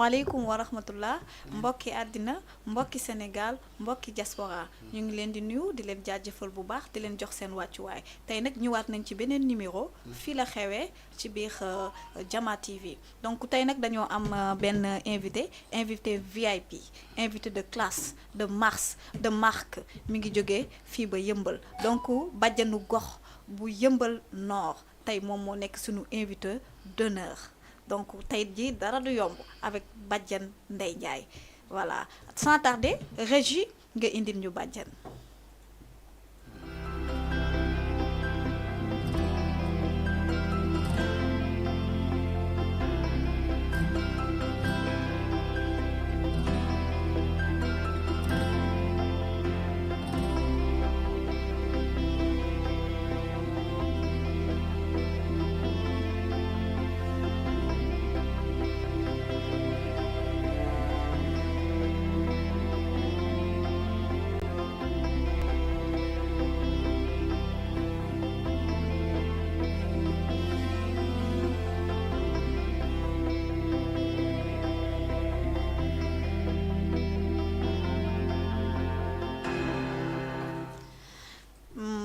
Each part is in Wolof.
asalaamaaleykum wa rahmatullah mbokki àddina mbokki Sénégal mbokki diaspora ñu ngi leen di nuyu di leen jaajëfal bu baax di leen jox seen wàccuwaay tey nag ñëwaat nañ ci beneen numéro fii la xewee ci biir Jama TV donc tey nag dañoo am benn invité VIP invité de classe de mars de marque mi ngi jógee fii ba Yëmbal donc bàjjanu gox bu Yëmbal Nord tey moom moo nekk suñu invité d'honneur donc tey jii dara du yomb avec Badiane Ndeye Ndiaye voilà sans tarder Régie nga indil ñu Badiane.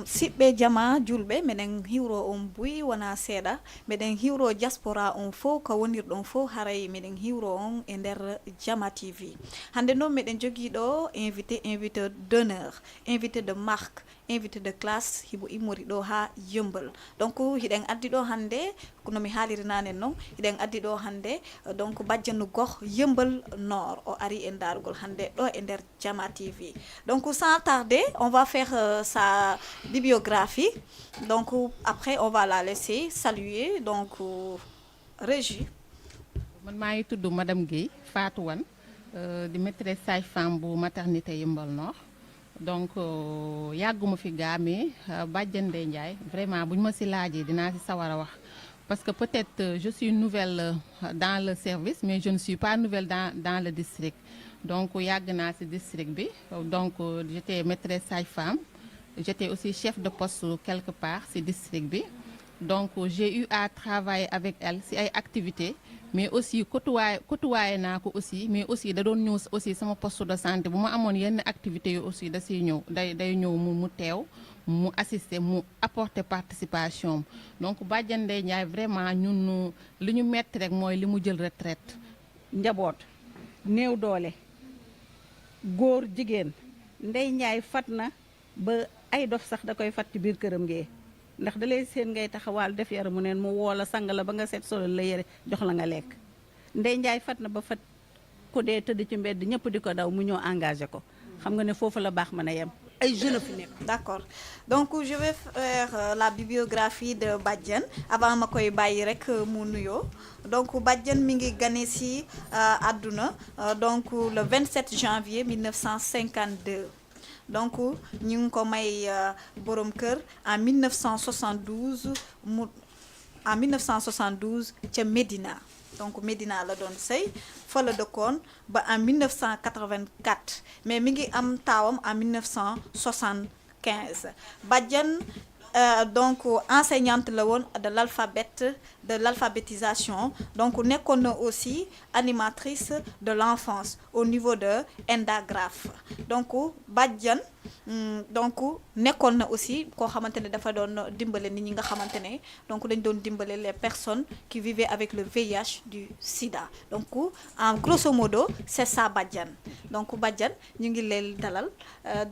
Siɓɓe jama julɓe meɗen hiwro on buyi wona seeɗa meɗen hiwro diaspora on fof ko wonirɗon fof haray meɗen hiwro on e nder Jama TV hande noon meɗen jogui ɗo invité d'honneur invité de marque invité de classe hibo immori ɗo ha Yëmbal donc hiɗen addi ɗo hande kono mi haaliri nane noon hiɗen addi ɗo hande donc bajjanu gox Yëmbal Nord o ari e darugol hande ɗo e nder Jama TV donc sans tarder on va faire sa bibliographie donc après on va la laisser saluer donc Régie. man maa ngi tudd madame Guèye Fatou Wane di maîtresse sage-femme bu maternité Yëmbal Nord donc yàgguma fi gaamee Badiane Ndeye Ndiaye vraiment bu ñu ma si laajee dinaa si sawar a wax parce que peut-être je suis nouvelle dans le service mais je ne suis pas nouvelle dans le district donc yàgg naa si district bi donc j'étais maîtresse sage-femme j'étais aussi chef de poste quelque part si district bi donc j'ai eu à travailler avec elle si ay activités mais aussi côtoyé naa ko aussi mais aussi da doon ñëw aussi sama poste de santé bu ma amoon yenn activités yu aussi da siy ñëw day ñëw mu teew mu assister mu apporter participation donc Badiane Ndeye Ndiaye vraiment ñun li ñu metti rek mooy li mu jël retraite njaboot néew doole góor jigéen Ndeye Ndiaye fat na ba ay dof sax da koy fat ci biir këram ngee ndax da lay seen ngay taxawaal def yaramu neen mu woo la sang la ba nga seet solo la yére jox la nga lekk Ndeye Ndiaye fat na ba fat ku dee tëdd ci mbedd ñëpp di ko daw mu ñëw engagé ko xam nga ne foofu la baax mën a yem ay jeunes fi nekk. D'accord donc je vais faire la bibliographie de Badiane avant ma koy bàyyi rek mu nuyoo donc Badiane mi ngi gane si àdduna donc le 27 janvier 1952 donc ñu ngi ko may borom kër en 1972 en 1972 ca Médina donc Médina la doon sëy fa la dëkkoon ba en 1984 mais mi ngi am taawam en 1975 Badiane donc enseignante la woon de l'alphabétisation donc nekkoon na aussi animatrice de l'enfance au niveau de Endagraph donc Badiane donc nekkoon na aussi koo xamante ne dafa doon dimbale nit ñi nga xamante ne donc dañ doon dimbale les personnes qui vivaient avec le VIH du sida donc en grosso modo c'est ça Badiane donc Badiane ñu ngi leen dalal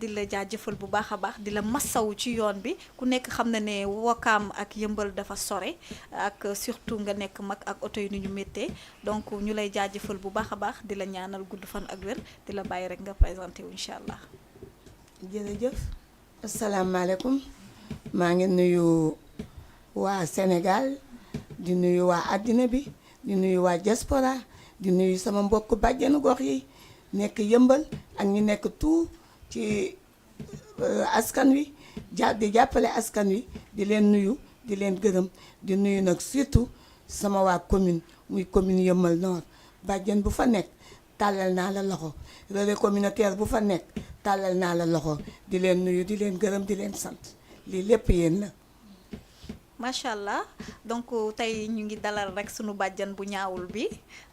di la jaajëfal bu baax a baax di la massawu ci yoon bi ku nekk xam na ne Wakaam ak Yëmbal dafa sore ak surtout nga nekk mag ak oto yi ni ñu méttee donc ñu lay jaajëfal bu baax a baax di la ñaanal gudd fan ak wér di la bàyyi rek nga présenté wu incha allah. jërëjëf asalaamaaleykum maa ngi nuyu waa Sénégal di nuyu waa àddina bi di nuyu waa diaspora di nuyu sama mbokk bàjjenu gox yi nekk Yëmbal ak ñi nekk tout ci askan wi di jàppale askan wi di leen nuyu di leen gërëm di nuyu nag surtout sama waa commune muy commune Yëmbal Nord bàjjen bu fa nekk tàllal naa la loxo relais communautaire bu fa nekk tàllal naa la loxo di leen nuyu di leen gërëm di leen sant lii lépp yéen la. macha allah donc tey ñu ngi dalal rek sunu bàjjan bu ñaawul bi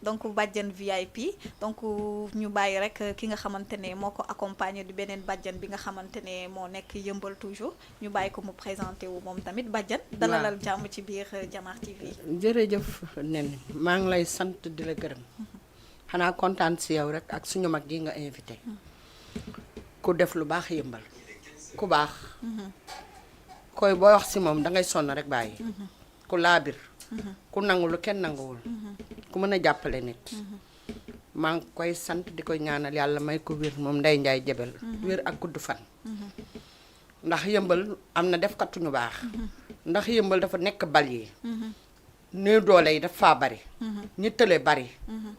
donc bàjjan VIP donc ñu bàyyi rek ki nga xamante ne moo ko accompagner di beneen bàjjan bi nga xamante ne moo nekk yëmbal toujours ñu bàyyi ko mu présenté wu moom tamit bàjjan. dalalal jàmm ci biir Jamar TV. jërëjëf nen maa ngi lay sant di la gërëm xanaa kontaan si yow rek ak suñu mag yi nga invité ku def lu baax yëmbal ku baax. koy booy wax si moom dangay sonn rek bàyyi. ku laabir. ku nangu lu kenn nanguwul. ku mën a jàppale nit. maa ngi koy sant di koy ñaanal yàlla may ko wér moom Ndeye Ndiaye Jabel. wér ak gudd fan. ndax yëmbal am na def katuñu baax. ndax yëmbal dafa nekk bal yi. néew doole yi dafa faa bari. ñi tële bari.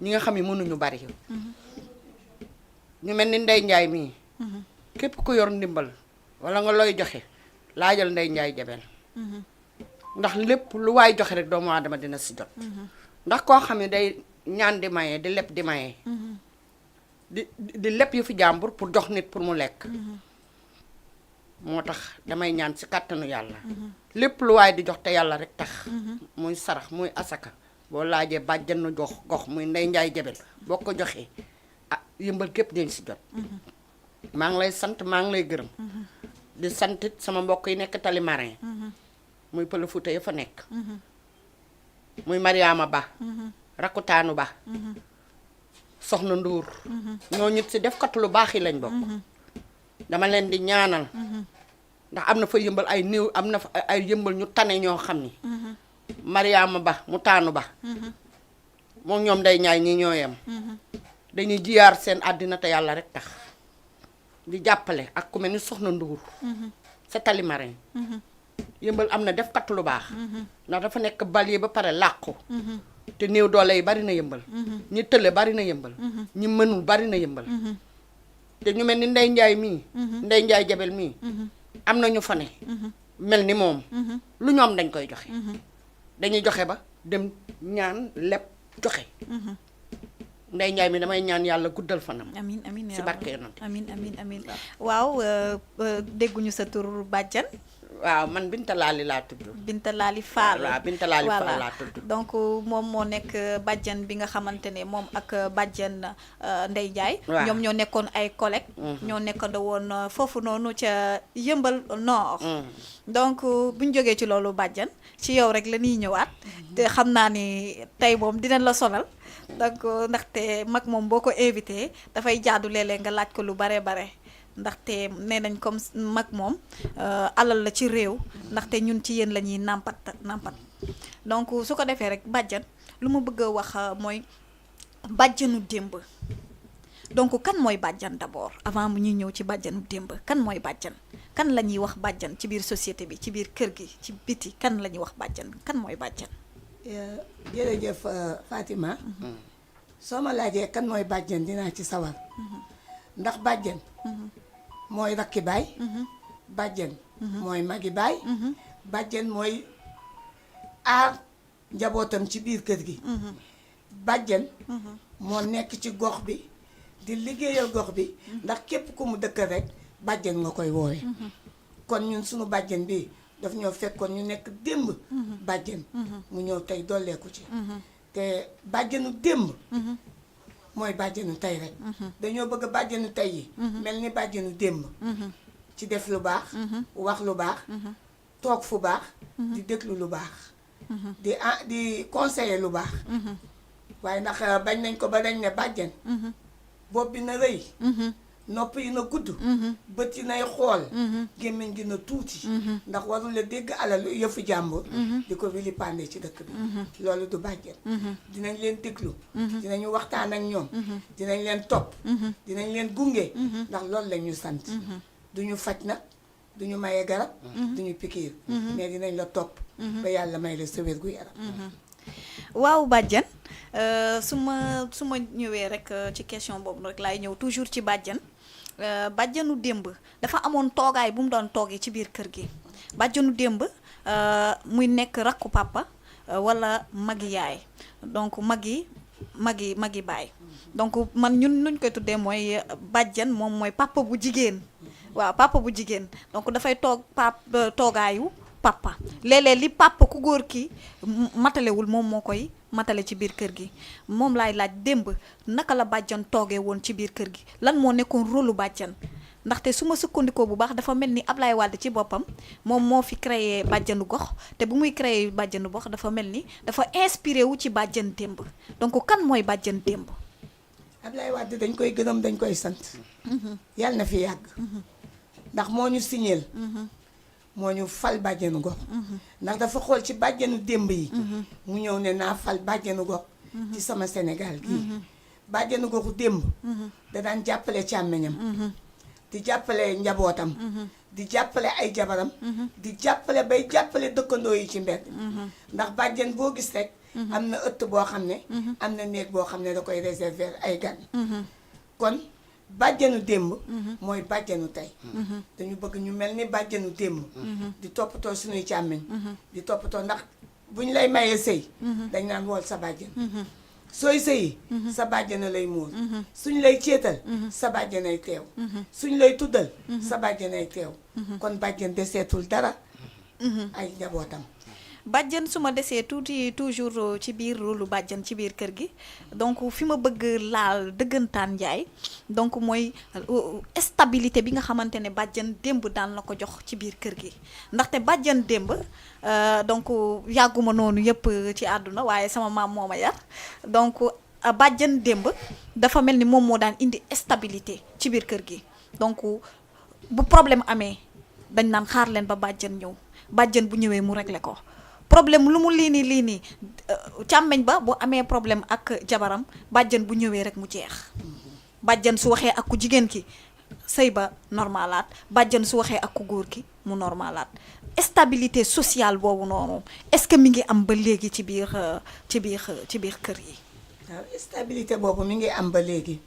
ñi nga xam ne mënuñu bari. ñu mel ni Ndeye Ndiaye mii. képp ku yor ndimbal wala nga looy joxe. laajal Ndeye Ndiaye Jabel ndax lépp lu waay joxe rek doomu aadama dina si jot. ndax koo xam ne day ñaan di maye di leb di maye. di leb yu fi jàmbur pour jox nit pour mu lekk. moo tax damay ñaan si kàttanu yàlla. lépp lu waay di jox te yàlla rek tax. muy sarax muy asaka boo laajee bàjjanu jox gox muy Ndeye Ndiaye Jabel boo ko joxee ah yëmbal képp dañ si jot. maa ngi lay sant maa ngi lay gërëm. di santit sama mbokk yi nekk Tali Marin. muy Pël Fuuta ya fa nekk. muy Mariama Ba. Rakutaanu Ba. Soxna Nduur. ñoo ñit si def kat lu baax yi lañ bokk. dama leen di ñaanal. ndax am na fa yëmbal ay néew am na fa ay yëmbal ñu tane ñoo xam ni. Mariama Ba mu taanu ba. moom ñoom day ñaay ñi ñoo yem. dañuy jiyaar seen àddina te yàlla rek tax. di jàppale ak ku mel ni Soxna Nduur. sa Tali Marin. yëmbal am na def kat lu baax. ndax dafa nekk bal yi ba pare làqu. te néew doole yi bari na yëmbal. ñi tële bari na yëmbal. ñi mënul bari na yëmbal. te ñu mel ni Ndeye Ndiaye mii. Ndeye Ndiaye Jabel mii. am na ñu fa ne. mel ni moom. lu ñu am dañ koy joxe. dañuy joxe ba dem ñaan lépp joxe. Ndeye Ndiaye mi damay ñaan yàlla guddal fanam. amiin amiin si barke yonent. amiin waaw dégguñu sa tur bàjjan. waaw man Binta Laali laa tudd. Binta Laali Fall. waaw Binta Laali Fall laa tudd. donc moom moo nekk bàjjan bi nga xamante ne moom ak bàjjan Ndeye Ndiaye. waaw ñoom ñoo nekkoon ay collègues. ñoo nekkandoo woon foofu noonu ca Yëmbal Nord. donc bu ñu jógee ci loolu bàjjan ci yow rek la ñuy ñëwaat. te xam naa ni tey moom dinañ la sonal. donc ndaxte mag moom boo ko invité dafay jaadu léeg-léeg nga laaj ko lu bare ndaxte nee nañ comme mag moom alal la ci réew ndaxte ñun ci yéen la ñuy nàmpat donc su ko defee rek bàjjan lu ma bëgg a wax mooy bàjjanu démb. donc kan mooy bàjjan d'abord avant mu ñuy ñëw ci bàjjanu démb kan mooy bàjjan kan la ñuy wax bàjjan ci biir société bi ci biir kër gi ci biti kan la ñuy wax bàjjan kan mooy bàjjan. jërëjëf Fatima. soo ma laajee kan mooy bàjjan dinaa ci sawar. ndax bàjjan. mooy rakki baay. bàjjan. mooy magi baay. bàjjan mooy aar njabootam ci biir kër gi. bàjjan. moo nekk ci gox bi di liggéeyal gox bi ndax képp ku mu dëkk rek bàjjan nga koy woowe kon ñun suñu bàjjan bi daf ñoo fekkoon ñu nekk démb. bàjjan mu ñëw tey dolleeku ci. te bàjjanu démb. mooy bàjjanu tey rek. dañoo bëgg bàjjanu tey yi. mel ni bàjjanu démb. ci def lu baax. wax lu baax. toog fu baax. di déglu lu baax. di conseiller lu baax. waaye ndax bañ nañ ko ba dañ ne bàjjan. bopp bi na rëy. nopp yi na gudd. bët yi nay xool. gémmiñ gi na tuuti. ndax warul la dégg alal yëfu jàmbur. di ko wili pande ci dëkk bi. loolu du bàjjen. dinañ leen déglu. dinañu waxtaan ak ñoom. dinañ leen topp. dinañ leen gunge. ndax loolu la ñu sant. duñu faj nag duñu maye garab. duñu pikiir. mais dinañ la topp. ba yàlla may la sa wér gu yaram. waaw bàjjan su ma ñëwee rek ci question boobu rek laay ñëw toujours ci bàjjan. bàjjanu démb dafa amoon toogaay bu mu doon toogee ci biir kër gi bàjjanu démb muy nekk rakku papa wala magi yaay donc magi baay donc man ñun nuñ koy tuddee mooy bàjjan moom mooy papa bu jigéen waaw papa bu jigéen donc dafay toogaayu papa léeg-léeg li papa ku góor ki matalewul moom moo koy matale ci biir kër gi moom laay laaj démb naka la bàjjan toogee woon ci biir kër gi lan moo nekkoon rôle lu bàjjan ndaxte su ma sukkandikoo bu baax dafa mel ni Ablaye Wade ci boppam moom moo fi créé bàjjanu gox te bu muy créé bàjjanu gox dafa mel ni dafa inspiré wu ci bàjjan démb donc kan mooy bàjjan démb. Ablaye Wade dañ koy gërëm dañ koy sant. yàlla na fi yàgg. ndax moo ñu signeel. moo ñu fal bàjjanu gox. ndax dafa xool ci bàjjanu démb yi. mu ñëw ne naa fal bàjjanu gox. ci sama Sénégal gii. bàjjanu goxu démb. da daan jàppale càmmeñam. di jàppale njabootam. di jàppale ay jabaram. di jàppale bay jàppale dëkkandoo yi ci mbedd. ndax bàjjen boo gis rek. am na ëtt boo xam ne. am na néeg boo xam ne da koy réserver ay gan. kon bàjjenu démb. mooy bàjjenu tey. dañu bëgg ñu mel ni bàjjenu démb. di toppatoo suñuy càmmiñ. di toppatoo ndax buñ lay mayee sëy. dañ naan wool sa bàjjen. sooy sëyi sa bàjjana lay muur suñ lay céetal sa bàjjanay teew suñ lay tuddal sa bàjjanay teew kon bàjjan deseetul dara ay njabootam. bàjjan su ma desee tuuti toujours ci biir rôle bàjjan ci biir kër gi donc fi ma bëgg laal dëggantaan njaay donc mooy stabilité bi nga xamante ne bàjjan démb daan la ko jox ci biir kër gi ndaxte bàjjan démb donc yàgguma noonu yëpp ci àdduna waaye sama maam moo ma yar donc bàjjan démb dafa mel ni moom moo daan indi stabilité ci biir kër gi donc bu problème amee dañ naan xaar leen ba bàjjan ñëw bàjjan bu ñëwee mu réglé ko problème lu mu lii nii càmmeñ ba bu amee problème ak jabaram bàjjan bu ñëwee rek mu jeex bàjjan su waxee ak ku jigéen ki sëy ba normalaat bàjjan su waxee ak ku góor ki mu normalaat stabilité sociale boobu noonu est-ce que mi ngi am ba léegi ci biir kër yi. waaw stabilité boobu mi ngi am ba léegi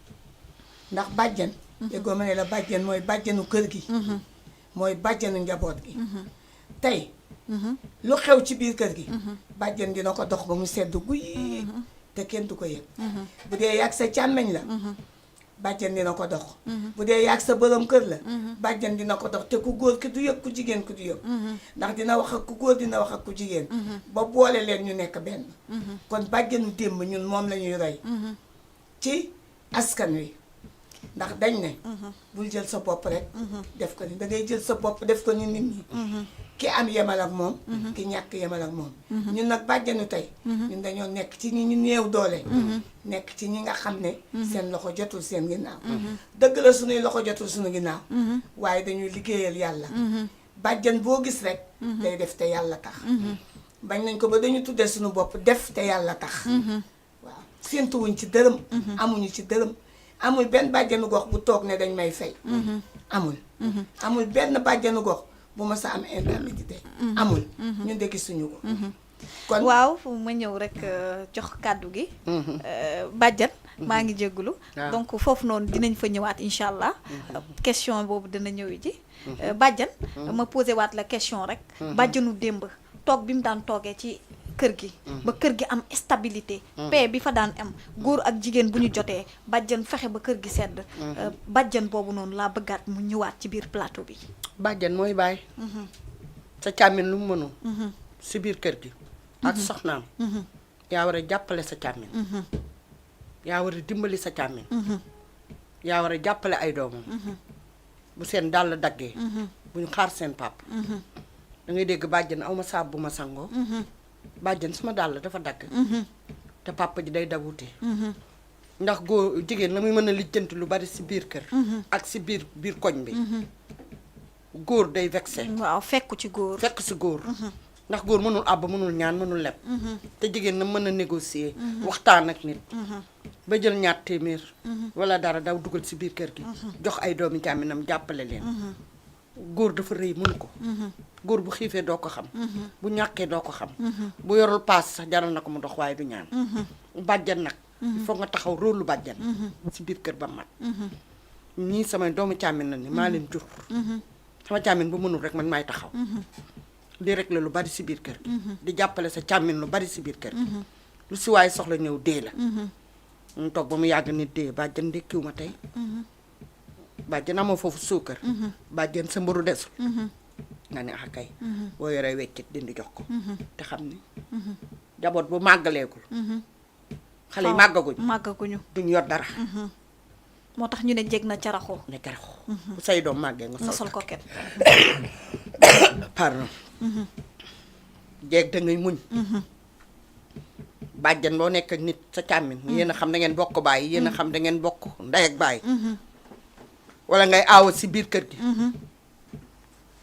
ndax bàjjan. déggoo ma ne la bàjjan mooy bàjjanu kër gi. mooy bàjjanu njaboot gi. tey. lu xew ci biir kër gi. bàjjan dina ko dox ba mu sedd guy. te kenn du ko yëg. bu dee yàgg sa càmmeñ la. bàjjan dina ko dox. bu dee yàgg sa borom kër la. bàjjan dina ko dox te ku góor ki du yëg ku jigéen ki du yëg. ndax dina wax ak ku góor dina wax ak ku jigéen. ba boole leen ñu nekk benn. kon bàjjanu démb ñun moom la ñuy roy. ci askan wi. ndax dañ ne. bul jël sa bopp rek. def ko ni dangay jël sa bopp def ko ni nit ñi. ki am yemal ak moom. ki ñàkk yemal ak moom. ñun nag bàjjanu tey. ñun dañoo nekk ci ñi ñu néew doole. nekk ci ñi nga xam ne. seen loxo jotul seen ginnaaw. dëgg la suñuy loxo jotul suñu ginnaaw. waaye dañuy liggéeyal yàlla. bàjjan boo gis rek. day def te yàlla tax. bañ nañ ko ba dañu tuddee suñu bopp def te yàlla tax. waaw séentuwuñ ci dërëm. amuñu ci dërëm. amul benn bàjjanu gox bu toog ne dañ may fay. amul benn bàjjanu gox bu ma sa am indemnité. amul ñun de gisuñu ko. kon waaw ma ñëw rek jox kàddu gi. bàjjan maa ngi jéggulu donc foofu noonu dinañ fa ñëwaat incha allah. question boobu dina ñëw ji. bàjjan ma posé waat la question rek. bàjjanu démb toog bi mu daan toogee ci kër gi. ba kër gi am stabilité. paix bi fa daan am góor ak jigéen bu ñu jotee bàjjan fexe ba kër gi sedd. bàjjan boobu noonu laa bëggaat mu ñëwaat ci biir plateau bi. bàjjan mooy baay. sa càmmin lu mu mënul. si biir kër gi. ak soxnaam. yaa war a jàppale sa càmmin. yaa war a dimbali sa càmmin. yaa war a jàppale ay doomam. bu seen dàll daggee. bu ñu xaar seen pap da ngay dégg bàjjan aw ma saabu bu ma sangoo. bàjjan suma dàll dafa dagg. te papa ji day dawute. ndax góor jigéen la muy mën a lijjanti lu bari si biir kër. ak si biir koñ bi. góor day vexé. waaw fekk ci góor. fekk si góor. ndax góor mënul àbb mënul ñaan mënul leb. te jigéen na mën a négocier. waxtaan ak nit. ba jël ñaar téeméer. wala dara daw dugal si biir kër gi. jox ay doomi càmminam jàppale leen. góor dafa rëy mënu ko. góor bu xiifee doo ko xam. bu ñàkkee doo ko xam. bu yorul paas sax jaral na ko mu dox waaye du ñaan. bàjjan nag. il faut nga taxaw róolu bàjjan. si biir kër ba mat. ñii samay doomu càmmin la ni maa leen jur. sama càmmin bu mënul rek man maay taxaw. di rek la lu bari si biir kër gi. di jàppale sa càmmin lu bari si biir kër gi. lu si waaye soxla ñëw dee la. mu toog ba mu yàgg nit dee bàjjan ndékkiwu ma tey. bàjjan amoo foofu suukar. bàjjan sa mburu desul. nga ne ah kay boo yoree weccit dindi jox ko te xam ni jaboot bu màggaleegul xale yi màggaguñu duñ yor dara moo tax ñu ne jég na caraxoo ne caraxu bu say doom màggee nga sol ko ket pardon jeeg da ngay muñ bàjjan boo nekk ak nit sa càmmin yéen a xam da ngeen bokk bàyyi yéen a xam da ngeen bokk ndey ak bàyyi wala ngay aawa si biir kër gi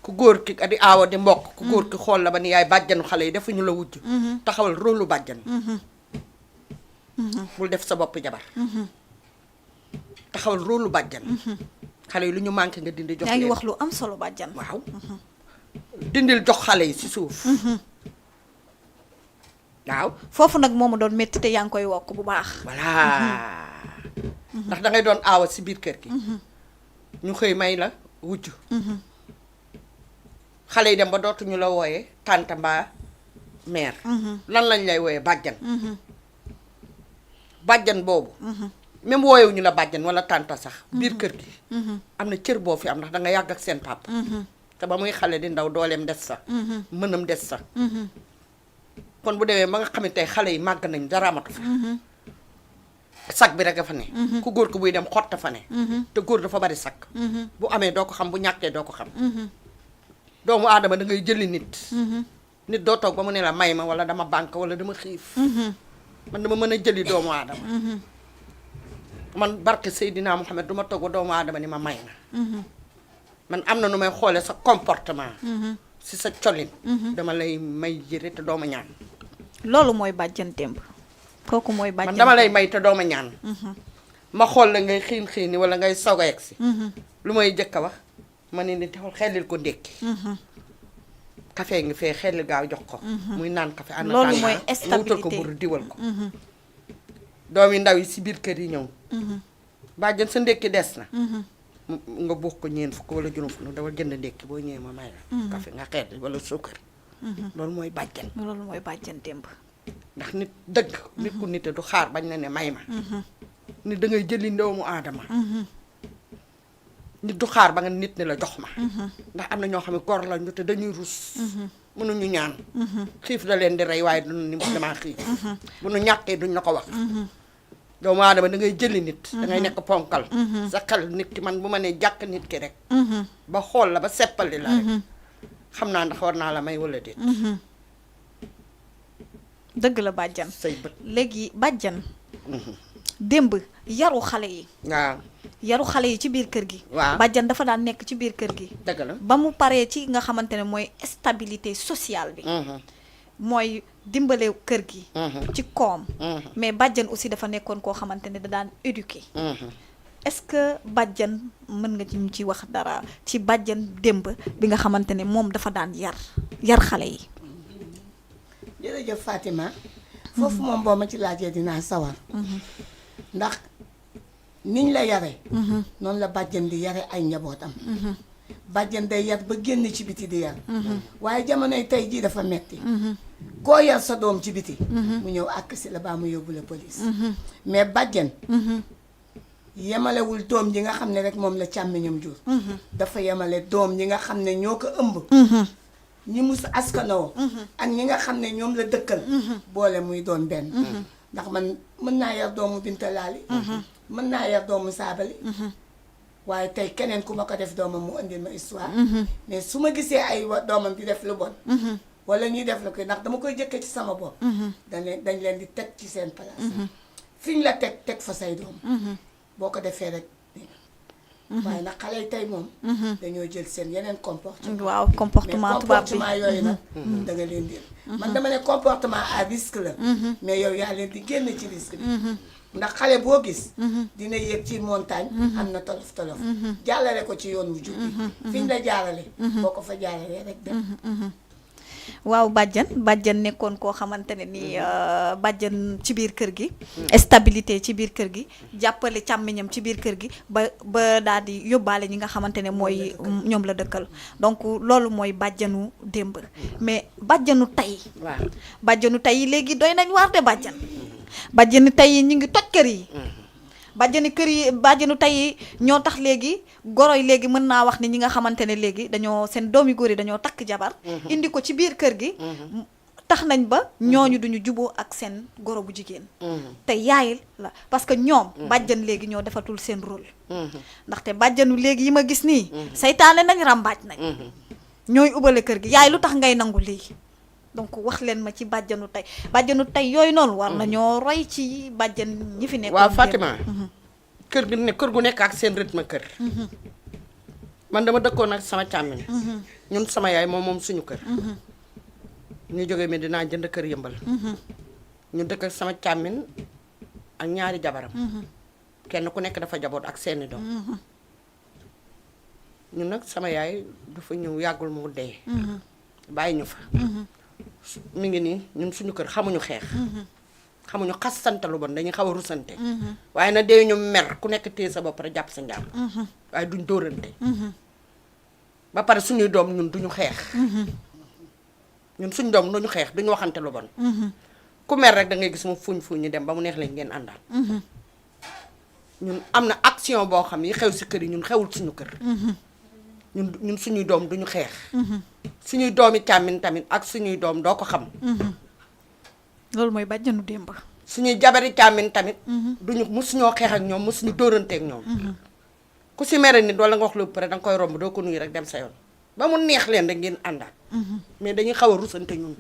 ku góor ki di aawa di mbokk ku góor ki xool la ba ni yaay bàjjanu xale yi defuñu la wujj taxawal rôlu bàjjan bul def sa bopp jabar taxawal rôlu bàjjan xale yi lu ñu manqué nga dindi jox yaa ngi wax lu am solo bàjjan waaw dindil jox xale yi si suuf waaw foofu nag moomu doon métti te yaa ngi koy wokk bu baax voilà ndax da ngay doon aawa si biir kër gi ñu xëy may la wujj xale yi dem ba dootuñu la wooyee tante mbaa mère lan lañ lay wooyee bàjjan bàjjan boobu même wooyewuñu la bàjjan wala tante sax biir kër gi am na cër boo fi am ndax da nga yàgg ak seen papa te ba muy xale di ndaw dooleem des sa mënam des sa kon bu demee ba nga xamante ne xale yi màgg nañ dara amatu fa sag bi rek a fa ne ku góor ko buy dem xotta fa ne te góor dafa bari sag bu amee doo ko xam bu ñàkkee doo ko xam doomu aadama da ngay jëli nit doo toog ba mu ne la may ma wala dama banque wala dama xiif man dama mën a jëli doomu aadama man barke Seydina Muhammad duma toog ba doomu aadama ni ma may ma man am na nu may xoole sa comportement si sa colin dama lay may yëre te dooma ñaan loolu mooy bàjjan démb kooku mooy bàjjan man dama lay may te dooma ñaan ma xool la ngay xiin xiini wala ngay soog a yegsi lu may jëkk a wax ma ne ni defal xellil ko ndékki café ngi fee xellil gaaw jox ko muy naan café ànd loolu mooy nga wutal ko buru diwal ko doom yi ndaw yi si biir kër yi ñëw bàjjan sa ndékki des na nga buux ko ñeen fukk wala juróom fukk dawal jënd ndékki boo ñëwee ma may la café nga xellil wala suukar loolu mooy bàjjan loolu mooy bàjjan démb ndax nit dëgg nit ku nite du xaar bañ na ne may ma nit da ngay jëli doomu aadama nit du xaar ba nga nit ne la jox ma ndax am na ñoo xam ne góor lañu te dañuy rus mënuñu ñaan xiif da leen di rey waaye duñu ni damaa xiif bu nu ñàkkee duñ la ko wax doomu aadama da ngay jëli nit da ngay nekk ponkal sa xel nit ki man bu ma nee jàkk nit ki rek ba xool la ba seppali la rek xam naa ndax war naa la may wala déet dëgg la bàjjan say bët léegi bàjjan démb yaru xale yi waaw yaru xale yi ci biir kër gi waaw bàjjan dafa daan nekk ci biir kër gi dëgg la ba mu paree ci nga xamante ne mooy stabilité sociale bi mooy dimbale kër gi ci koom mais bàjjan aussi dafa nekkoon koo xamante ne da daan éduquer est-ce que bàjjan mën nga ci wax dara ci bàjjan démb bi nga xamante ne moom dafa daan yar xale yi jërëjëf Fatima foofu moom boo ma ci laajee dinaa sawar ndax niñ la yare noonu la bàjjan di yare ay njabootam bàjjan day yar ba génn ci biti di yar waaye jamonoy tey jii dafa metti koo yar sa doom ci biti mu ñëw àkk si la baa mu yóbbu la police mais bàjjan yemalewul doom ji nga xam ne rek moom la càmmiñam jur dafa yemale doom ñi nga xam ne ñoo ko ëmb ñi mus askanoo ak ñi nga xam ne ñoom la dëkkal boole muy doon benn ndax man mën naa yar doomu Binta Laali mën naa yar doomu Saabali waaye tey keneen ku ma ko def doomam mu indil ma histoire mais su ma gisee ay doomam di def lu bon wala ñuy def lu ko ndax dama koy jëkkee ci sama bopp dañ leen di teg ci seen place fi ñu la teg fa say doom boo ko defee rek waaye nag xale yi tey moom dañoo jël seen yeneen comportement waaw comportement tubaab bi mais comportement yooyu nag da nga leen di man dama ne comportement à risque la mais yow yaa leen di génn ci risque bi ndax xale boo gis dina yéeg ci montagne am na tolof jàllale ko ci yoon wu jub bi fi ñu la jaarale boo ko fa jaaralee rek dem waaw bàjjan nekkoon koo xamante ne ni bàjjan ci biir kër gi stabilité ci biir kër gi jàppale càmmiñam ci biir kër gi ba daal di yóbbaale ñi nga xamante ne mooy ñoom la dëkkal donc loolu mooy bàjjanu démb mais bàjjanu tey waaw bàjjanu tey léegi doy nañ waar de bàjjanu tey ñu ngi toj kër yi bàjjani kër yi bàjjanu tey ñoo tax léegi goro yi léegi mën naa wax ni ñi nga xamante ne léegi dañoo seen doomi góor yi dañoo takk jabar indi ko ci biir kër gi tax nañ ba ñooñu duñu juboo ak seen goro bu jigéen te yaay la parce que ñoom bàjjan léegi ñoo defatul seen rôle ndaxte bàjjanu léegi yi ma gis nii saytaane nañ ràmbaaj nañ ñooy ubale kër gi yaay lu tax ngay nangu lii donc wax leen ma ci bàjjanu tey yooyu noonu war nañoo roy ci bàjjan ñi fi nekk waaw Fatima kër gu nekk ak seen rythme kër man dama dëkkoon ak sama càmmiñ ñun sama yaay moom suñu kër ñu jógee mi dinaa jënd kër Yëmbal ñu dëkk ak sama càmmiñ ak ñaari jabaram kenn ku nekk dafa jaboot ak seeni doom ñun nag sama yaay dafa ñëw yàggul mu dee bàyyi ñu fa mi ngi nii ñun suñu kër xamuñu xeex xamuñu xasante lu bon dañuy xaw a rusante waaye na dee ñu mer ku nekk téye sa bopp rek jàpp sa njàmm waaye duñ dóorante ba pare suñuy doom ñun duñu xeex ñun suñu doom duñu xeex duñu waxante lu bon ku mer rek da ngay gis mu fuñ ñu dem ba mu neex lañ ngeen àndal ñun am na action boo xam ne xew si kër yi ñun xewul suñu kër ñun suñuy doom duñu xeex suñuy doomi càmmin tamit ak suñuy doom doo ko xam loolu mooy bàjjanu démb suñuy jabari càmmin tamit duñu musuñoo xeex ak ñoom musuñu dóoranteeg ñoom ku si mere nit wala nga wax lu pare danga koy romb doo ko nuyu rek dem sa yoon ba mu neex leen rek ngeen àndaat mais dañuy xaw a rusante ñun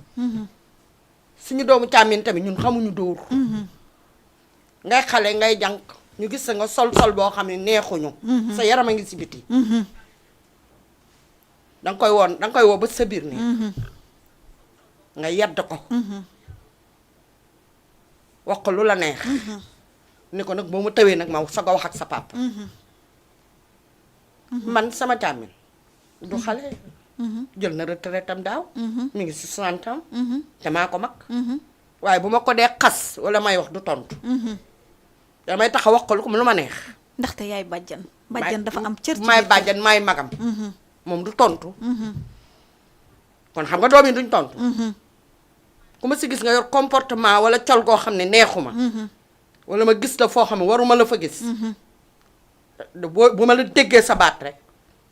suñu doomu càmmin tamit ñun xamuñu dóor ngay xale ngay jànq ñu gis sa nga sol boo xam ne neexuñu sa yaram a ngi si biti danga koy woo ba sa biir nii nga yedd ko wax ko lu la neex ni ko nag boo ma tawee nag ma soog a wax ak sa papa man sama càmmin du xale jël na retraite am daaw mi ngi si 60 ans te maa ko mag waaye bu ma ko dee xas wala may wax du tontu damay tax a wax ko lu ma neex ndaxte yaay bàjjan dafa am cër ci maay bàjjan maay magam moom du tontu kon xam nga doom yi duñ tontu ku ma si gis nga yor comportement wala col goo xam ne neexuma wala ma gis la foo xam ne waruma la fa gis bu ma la déggee sa baat rek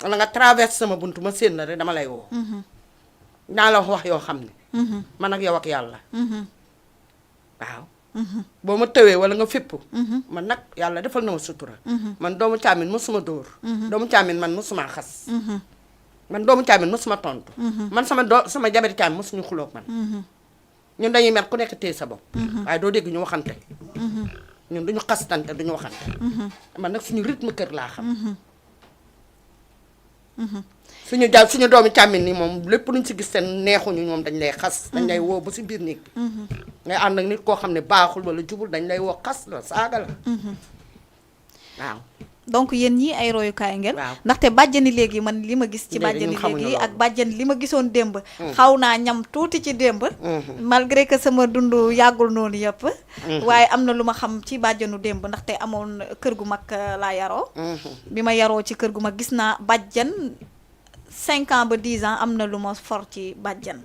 wala nga traverse sama buntu ma séen la rek dama lay woo naa la wax yoo xam ne man ak yow ak yàlla waaw boo ma tëwee wala nga fépp man nag yàlla defal na ma sutura man doomu càmmin mosuma dóor doomu càmmin man mosuma xas man doomu càmmin mosuma tontu man sama jabari càmmin mosuñu xuloog man ñun dañuy mer ku nekk téye sa bopp waaye doo dégg ñu waxante ñun duñu xastante duñu waxante man nag suñu rythme kër laa xam suñu doomi càmmin ni moom lépp luñ si gis seen neexuñu moom dañ lay xas dañ lay woo ba si biir néeg bi ngay ànd ak nit koo xam ne baaxul wala jubul dañ lay woo xas la saaga la waaw donc yéen ñii ay royukaay ngeen waaw ndaxte bàjjani léegi man li ma gis ci bàjjani léegi ak bàjjani li ma gisoon démb xaw naa ñam tuuti ci démb malgré que sama dund yàggul noonu yëpp waaye am na lu ma xam ci bàjjanu démb ndaxte amoon kër gu mag laa yaroo bi ma yaroo ci kër gu mag gis naa bàjjan 5 ans ba 10 ans am na lu ma for ci bàjjan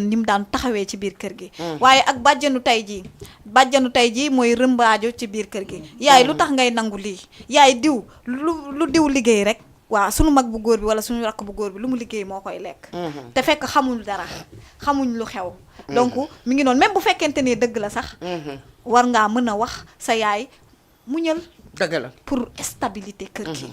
ni mu daan taxawee ci biir kër gi waaye ak bàjjanu tey jii mooy rëmbaajo ci biir kër gi yaay lu tax ngay nangu lii yaay diw lu diw liggéey rek waaw suñu mag bu góor bi wala suñu rakk bu góor bi lu mu liggéey moo koy lekk te fekk xamuñ dara xamuñ lu xew donc mi ngi noonu même bu fekkente ne dëgg la sax war ngaa mën a wax sa yaay muñal dëgg la pour stabilité kër gi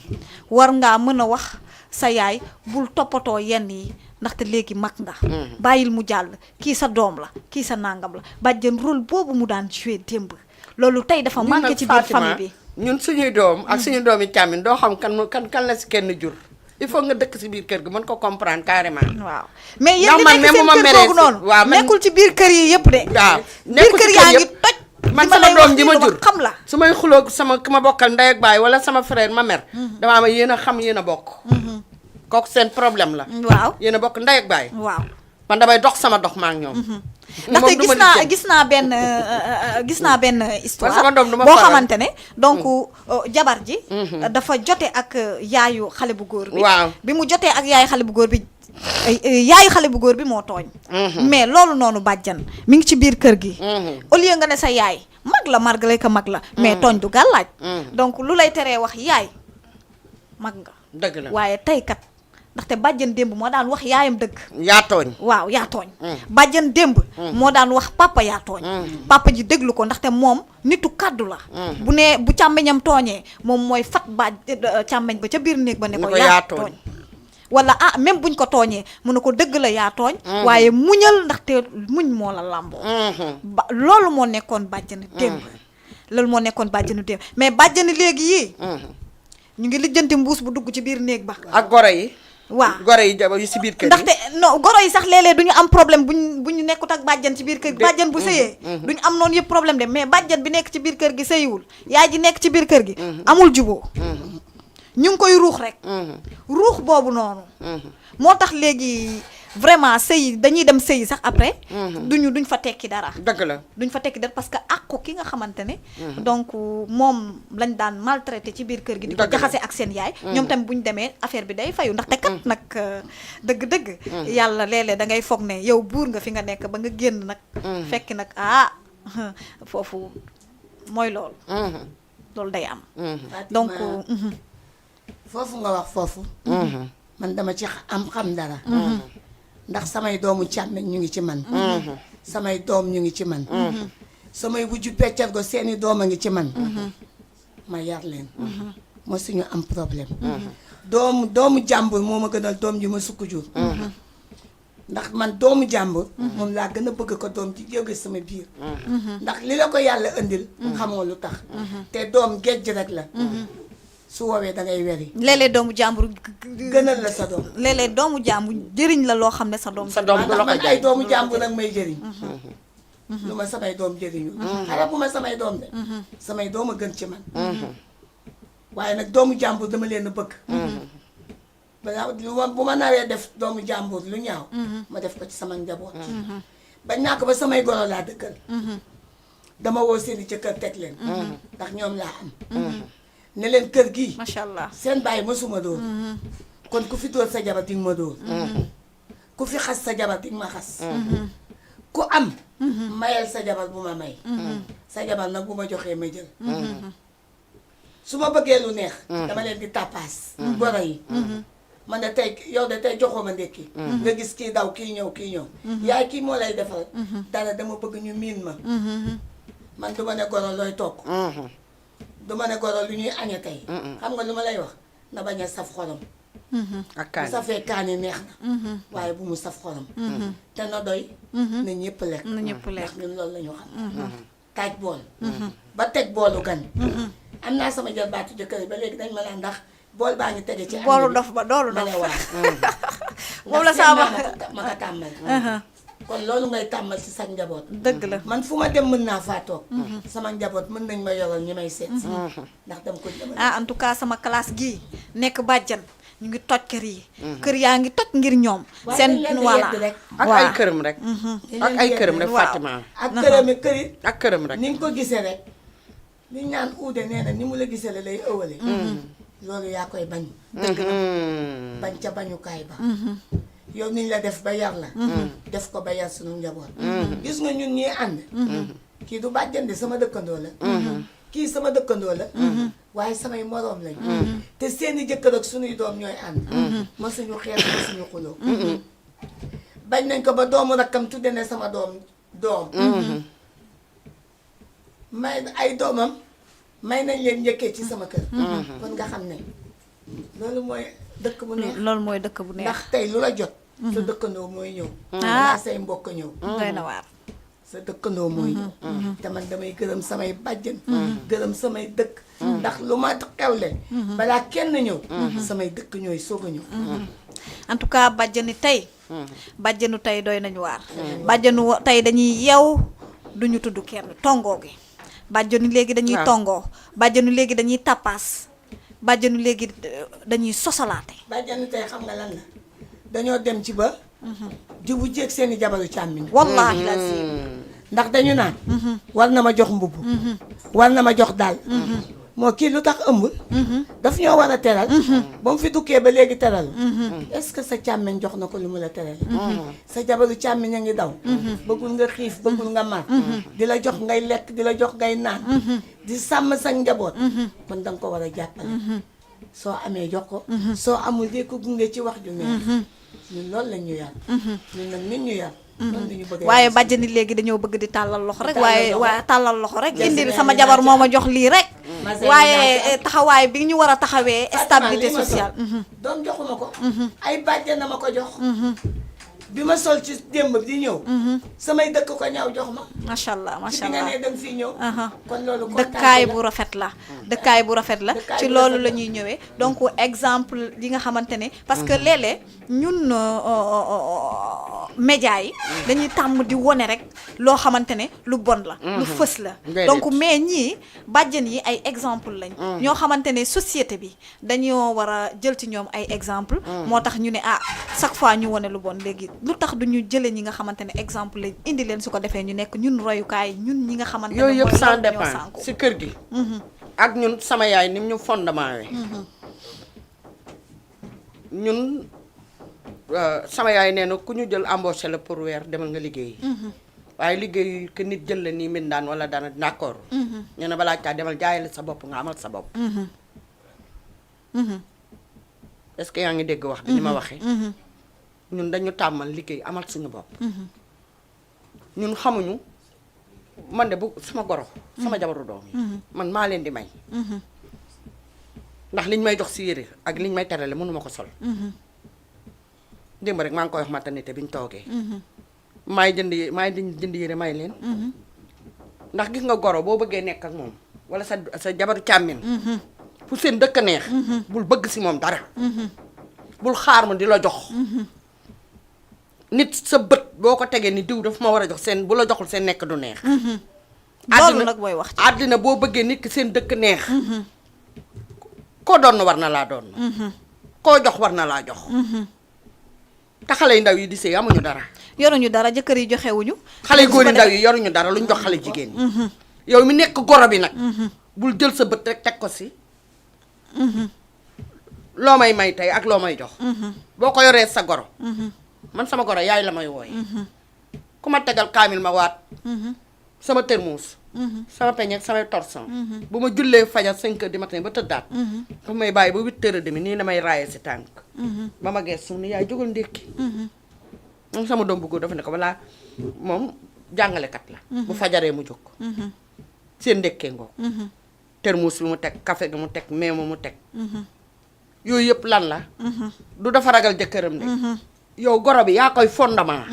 war ngaa mën a wax sa yaay bul toppatoo yenn yi ndaxte léegi mag nga bàyyil mu jàll kii sa doom la kii sa nangam la bàjjen rôle boobu mu daan joué démb loolu tey dafa manqué ci biir famille bi ñun suñuy doom ak suñu doomi càmmin doo xam kan la si kenn jur il faut nga dëkk si biir kër gi mën ko comprendre carrément waaw mais yéen di nekk seen kër googu noonu waaw nekkul ci biir kër yi yëpp de waaw biir kër yaa ngi toj man sama doom ji ma jur xam la su may xuloog ki ma bokkal ndey ak baay wala sama frère ma mer damaa ma yéen a xam yéen a bokk kooku seen problème la waaw yéen a bokk ndey ak baay waaw man damay dox sama dox ma ak ñoom ndaxte gis naa benn histoire sama doom du ma boo faral. xamante ne donc jabar ji dafa jote ak yaayu xale bu góor bi waaw bi mu jotee ak yaayu xale bu góor bi yaayu xale bu góor bi moo tooñ mais loolu noonu bàjjan mi ngi ci biir kër gi au lieu nga ne sa yaay mag la malgré que mag la mais tooñ du gàllaaj donc lu lay teree wax yaay mag nga dëgg la waaye tey kat ndaxte bàjjan démb moo daan wax yaayam dëgg yaa tooñ waaw yaa tooñ bàjjan démb moo daan wax papa yaa tooñ papa ji déglu ko ndaxte moom nitu kàddu la bu ne bu càmmeñam tooñee moom mooy fat càmmeñ ba ca biir néeg ba ne ko yaa tooñ wala même buñ ko tooñee mu ne ko dëgg la yaa tooñ waaye muñal ndaxte muñ moo la làmboo loolu moo nekkoon bàjjani démb loolu moo nekkoon bàjjani démb mais bàjjani léegi yii ñu ngi lijjanti mbuus bu dugg ci biir néeg ba ak goro yi waaw goro yi jabar yu si biir kër yi ndaxte non goro yi sax léeg-léeg du ñu am problème bu ñu nekkut ak bàjjan ci biir kër gi bàjjan bu sëyee du ñu am noonu yëpp problème de mais bàjjan bi nekk ci biir kër gi sëyiwul yaay ji nekk ci biir kër gi amul juboo ñu ngi koy ruux rek ruux boobu noonu moo tax léegi vraiment sëy dañuy dem sëyi sax après duñ fa tekki dara dëgg la duñ fa tekki dara parce que àqu ki nga xamante ne donc moom lañ daan maltraité ci biir kër gi di ko jaxase ak seen yaay ñoom tamit buñ demee affaire bi day fayu ndaxte kat nag dëgg-dëgg yàlla léeg-léeg da ngay foog ne yow buur nga fi nga nekk ba nga génn nag fekk nag foofu mooy loolu loolu day am donc foofu nga wax foofu man dama ci xam dara ndax samay doomu càmmeñ ñu ngi ci man samay doom ñu ngi ci man samay wujju peccar go seeni doom a ngi ci man ma yar leen moo suñu am problème doomu jàmbur moo ma gënal doom ji ma sukk jur ndax man doomu jàmbur moom laa gën a bëgg ko doom ji jóge sama biir ndax li la ko yàlla indil xamoo lu tax te doom gejj rek la su woowee da ngay weri léeg-léeg doomu jàmbur gënal la sa doom léeg-léeg doomu jàmbur jëriñ la loo xam ne sa doom du la ko man jaay ay doomu jàmbur nag may jëriñ lu ma samay doom jëriñu xale bu ma samay doom de samay doom a gën ci man waaye nag doomu jàmbur dama leen a bëgg bu ma nawee def doomu jàmbur lu ñaaw ma def ko ci sama njaboot bañ naa ko ba samay goro laa dëkkal dama woo seeni jëkkër teg leen ndax ñoom laa am ne leen kër gii macha allah seen bàyyi mësuma dóor kon ku fi dóor sa jabar dinga ma dóor ku fi xas sa jabar dinga ma xas ku am mayal sa jabar bu ma may sa jabar nag bu ma joxee ma jël su ma bëggee lu neex dama leen di tàppaas goro yi man de tey yow de tey joxoo ma ndékki nga gis kii daw kii ñëw yaay kii moo lay defal dara dama bëgg ñu miin ma man du ma ne goro looy togg du ma ne goro lu ñuy añe tey xam nga lu ma lay wax na bañ a saf xorom ak bu kaani safee kaani neex na waaye bu mu saf xorom te na doy na ñëpp lekk na ñëpp lekk ndax ñun loolu la ñu xam taaj bool ba teg boolu gan am naa sama jël baatu jëkkër yi ba léegi dañ ma naan ndax bool baa ngi tege ci añ boolu dof ba doolu ma dof ne waaw moom la sama ma ko tàmmal kon loolu ngay tàmmal ci sa njaboot dëgg la man fu ma dem mën naa faa toog sama njaboot mën nañ ma yoral ñi may seet si ndax dem ko jëmal en tout cas sama classe gii nekk bàjjan ñu ngi toj kër yi kër yaa ngi toj ngir ñoom seen voilà ak ay këram rek ak ay këram rek Fatima ak këram kër yi ak këram rek ni nga ko gisee rek li ñu naan uude nee na ni mu la gisee la lay ëwale loolu yaa koy bañ bañ ca bañukaay ba yow niñ la def ba yar la def ko ba yar sunu njaboot gis nga ñun ñii ànd kii du bàjjandi sama dëkkandoo la kii sama dëkkandoo la waaye samay moroom lañ te seeni jëkkër ak sunuy doom ñooy ànd ma suñu xeex ma suñu xuloo bañ nañ ko ba doomu rakkam tudde ne sama doom may ay doomam may nañ leen njëkkee ci sama kër kon nga xam ne loolu mooy dëkk bu neex loolu mooy dëkk bu neex ndax tey lu la jot sa dëkkandoo mooy ñëw walla say mbokk ñëw doy na waar sa dëkkandoo mooy ñëw te man damay gërëm samay bàjjen gërëm samay dëkk ndax lu ma xewle balaa kenn ñëw samay dëkk ñooy soog a ñëw en tout cas bàjjani tey bàjjanu tey doy nañu waar bàjjanu tey dañuy yeew duñu tudd kenn tongoo gi bàjjanu léegi dañuy tongoo bàjjanu léegi dañuy tappaas bàjjanu léegi dañuy sosalaate bàjjenu tey xam nga lan la dañoo dem ci ba di bu jéeg seeni jabaru càmmiñ wallaahi lazim ndax dañu naan war na ma jox mbubb war na ma jox daal moo kii lu tax ëmbul daf ñoo war a teral ba mu fi dukkee ba léegi teral est-ce que sa càmmiñ jox na ko lu mu la teral sa jabaru càmmiñ a ngi daw bëggul nga xiif bëggul nga mar di la jox ngay lekk di la jox ngay naan di sàmm sa njaboot kon danga ko war a jàppale soo amee jox ko soo amul dee ko gunge ci wax ju neex ñun loolu la ñu yar ñun nag nit ñu yar waaye bàjjani léegi dañoo bëgg di tàllal loxo rek waaye tàllal loxo rek indil Yes, sama yes, jabar yes. moo ma jox lii rek Mazel waaye taxawaay bi ñu war a taxawee stabilité li ma sol, sociale doom joxuma ko ay bàjjen na ma ko jox bi ma sol ci démb di ñëw samay dëkk ko ñaw jox ma macha allah ci macha bi nga allah ne danga fii ñëw kon loolu dëkkaay bu rafet la dëkkaay bu rafet la Dëkkaay ci bu loolu rafet la la. ñuy ñëwee donc exemple yi nga xamante ne parce que léeg-léeg ñun médias yi dañuy tàmm di wone rek loo xamante ne lu bon la lu fës la Déedéet. donc mais ñii bàjjen yi ay exemple lañ ñoo xamante ne société bi dañoo war a jël ci ñoom ay exemple moo tax ñu ne chaque fois ñu wone lu bon léegi lu tax duñu jëlee ñi nga xamante ne exemple lañ indi leen su ko defee ñu nekk ñun royukaay ñun ñi nga xamante ne yooyu yëpp mooy ça loolu ñoo dépend sànku. si kër gi ak ñun sama yaay ni mu ñu fondement we ñun sama yaay nee na ku ñu jël embauché la pour weer demal nga liggéey waaye liggéey que nit jël la nii mindaan wala dana d'accord ñu ne balaa caa demal jaay la sa bopp nga amal sa bopp est-ce que yaa ngi dégg wax bi ni ma waxee ñun dañu tàmmal liggéey amal suñu bopp ñun xamuñu man de bu sama goro sama jabaru doom yi man maa leen di may ndax liñ may jox si yére ak liñ may terale mënuma ko sol démb rek maa ngi koy wax maternité bi ñu toogee maay jënd yére may leen ndax gis nga goro boo bëggee nekk ak moom wala sa jabaru càmmin fu seen dëkk neex bul bëgg si moom dara bul xaar mu di la jox nit sa bët boo ko tegee ni diw dafa ma war a jox seen bu la joxul seen nekk du neex loolu nag mooy wax ci àddina boo bëggee nit ki seen dëkk neex koo doon war na laa doon koo jox war na laa jox te xale yu ndaw yi di sëy amuñu dara yoruñu dara jëkkër yi joxewuñu xale yu góor yi ndaw yi yoruñu dara luñ jox xale jigéen ñi yow mi nekk goro bi nag bul jël sa bët rek teg ko si loo may tey ak loo may jox boo ko yoree sa goro man sama goro yaay la may wooye ku ma tegal kaamil ma waat sama termuus sama peñ ak samay torson bu ma jullee fajar 5 heures du matin ba tëddaat dafa may bàyyi ba 8 heures et demi nii la may raaye si tànk ba ma gees ni yaay jógal ndékki moom sama doom bu góor dafa ne ko balaa moom jàngalekat la bu fajaree mu jóg seen ndékkee ngoog termuus bi mu teg café gi mu teg meew mu teg yooyu yëpp lan la du dafa ragal jëkkëram de yow goro bi yaa koy fondement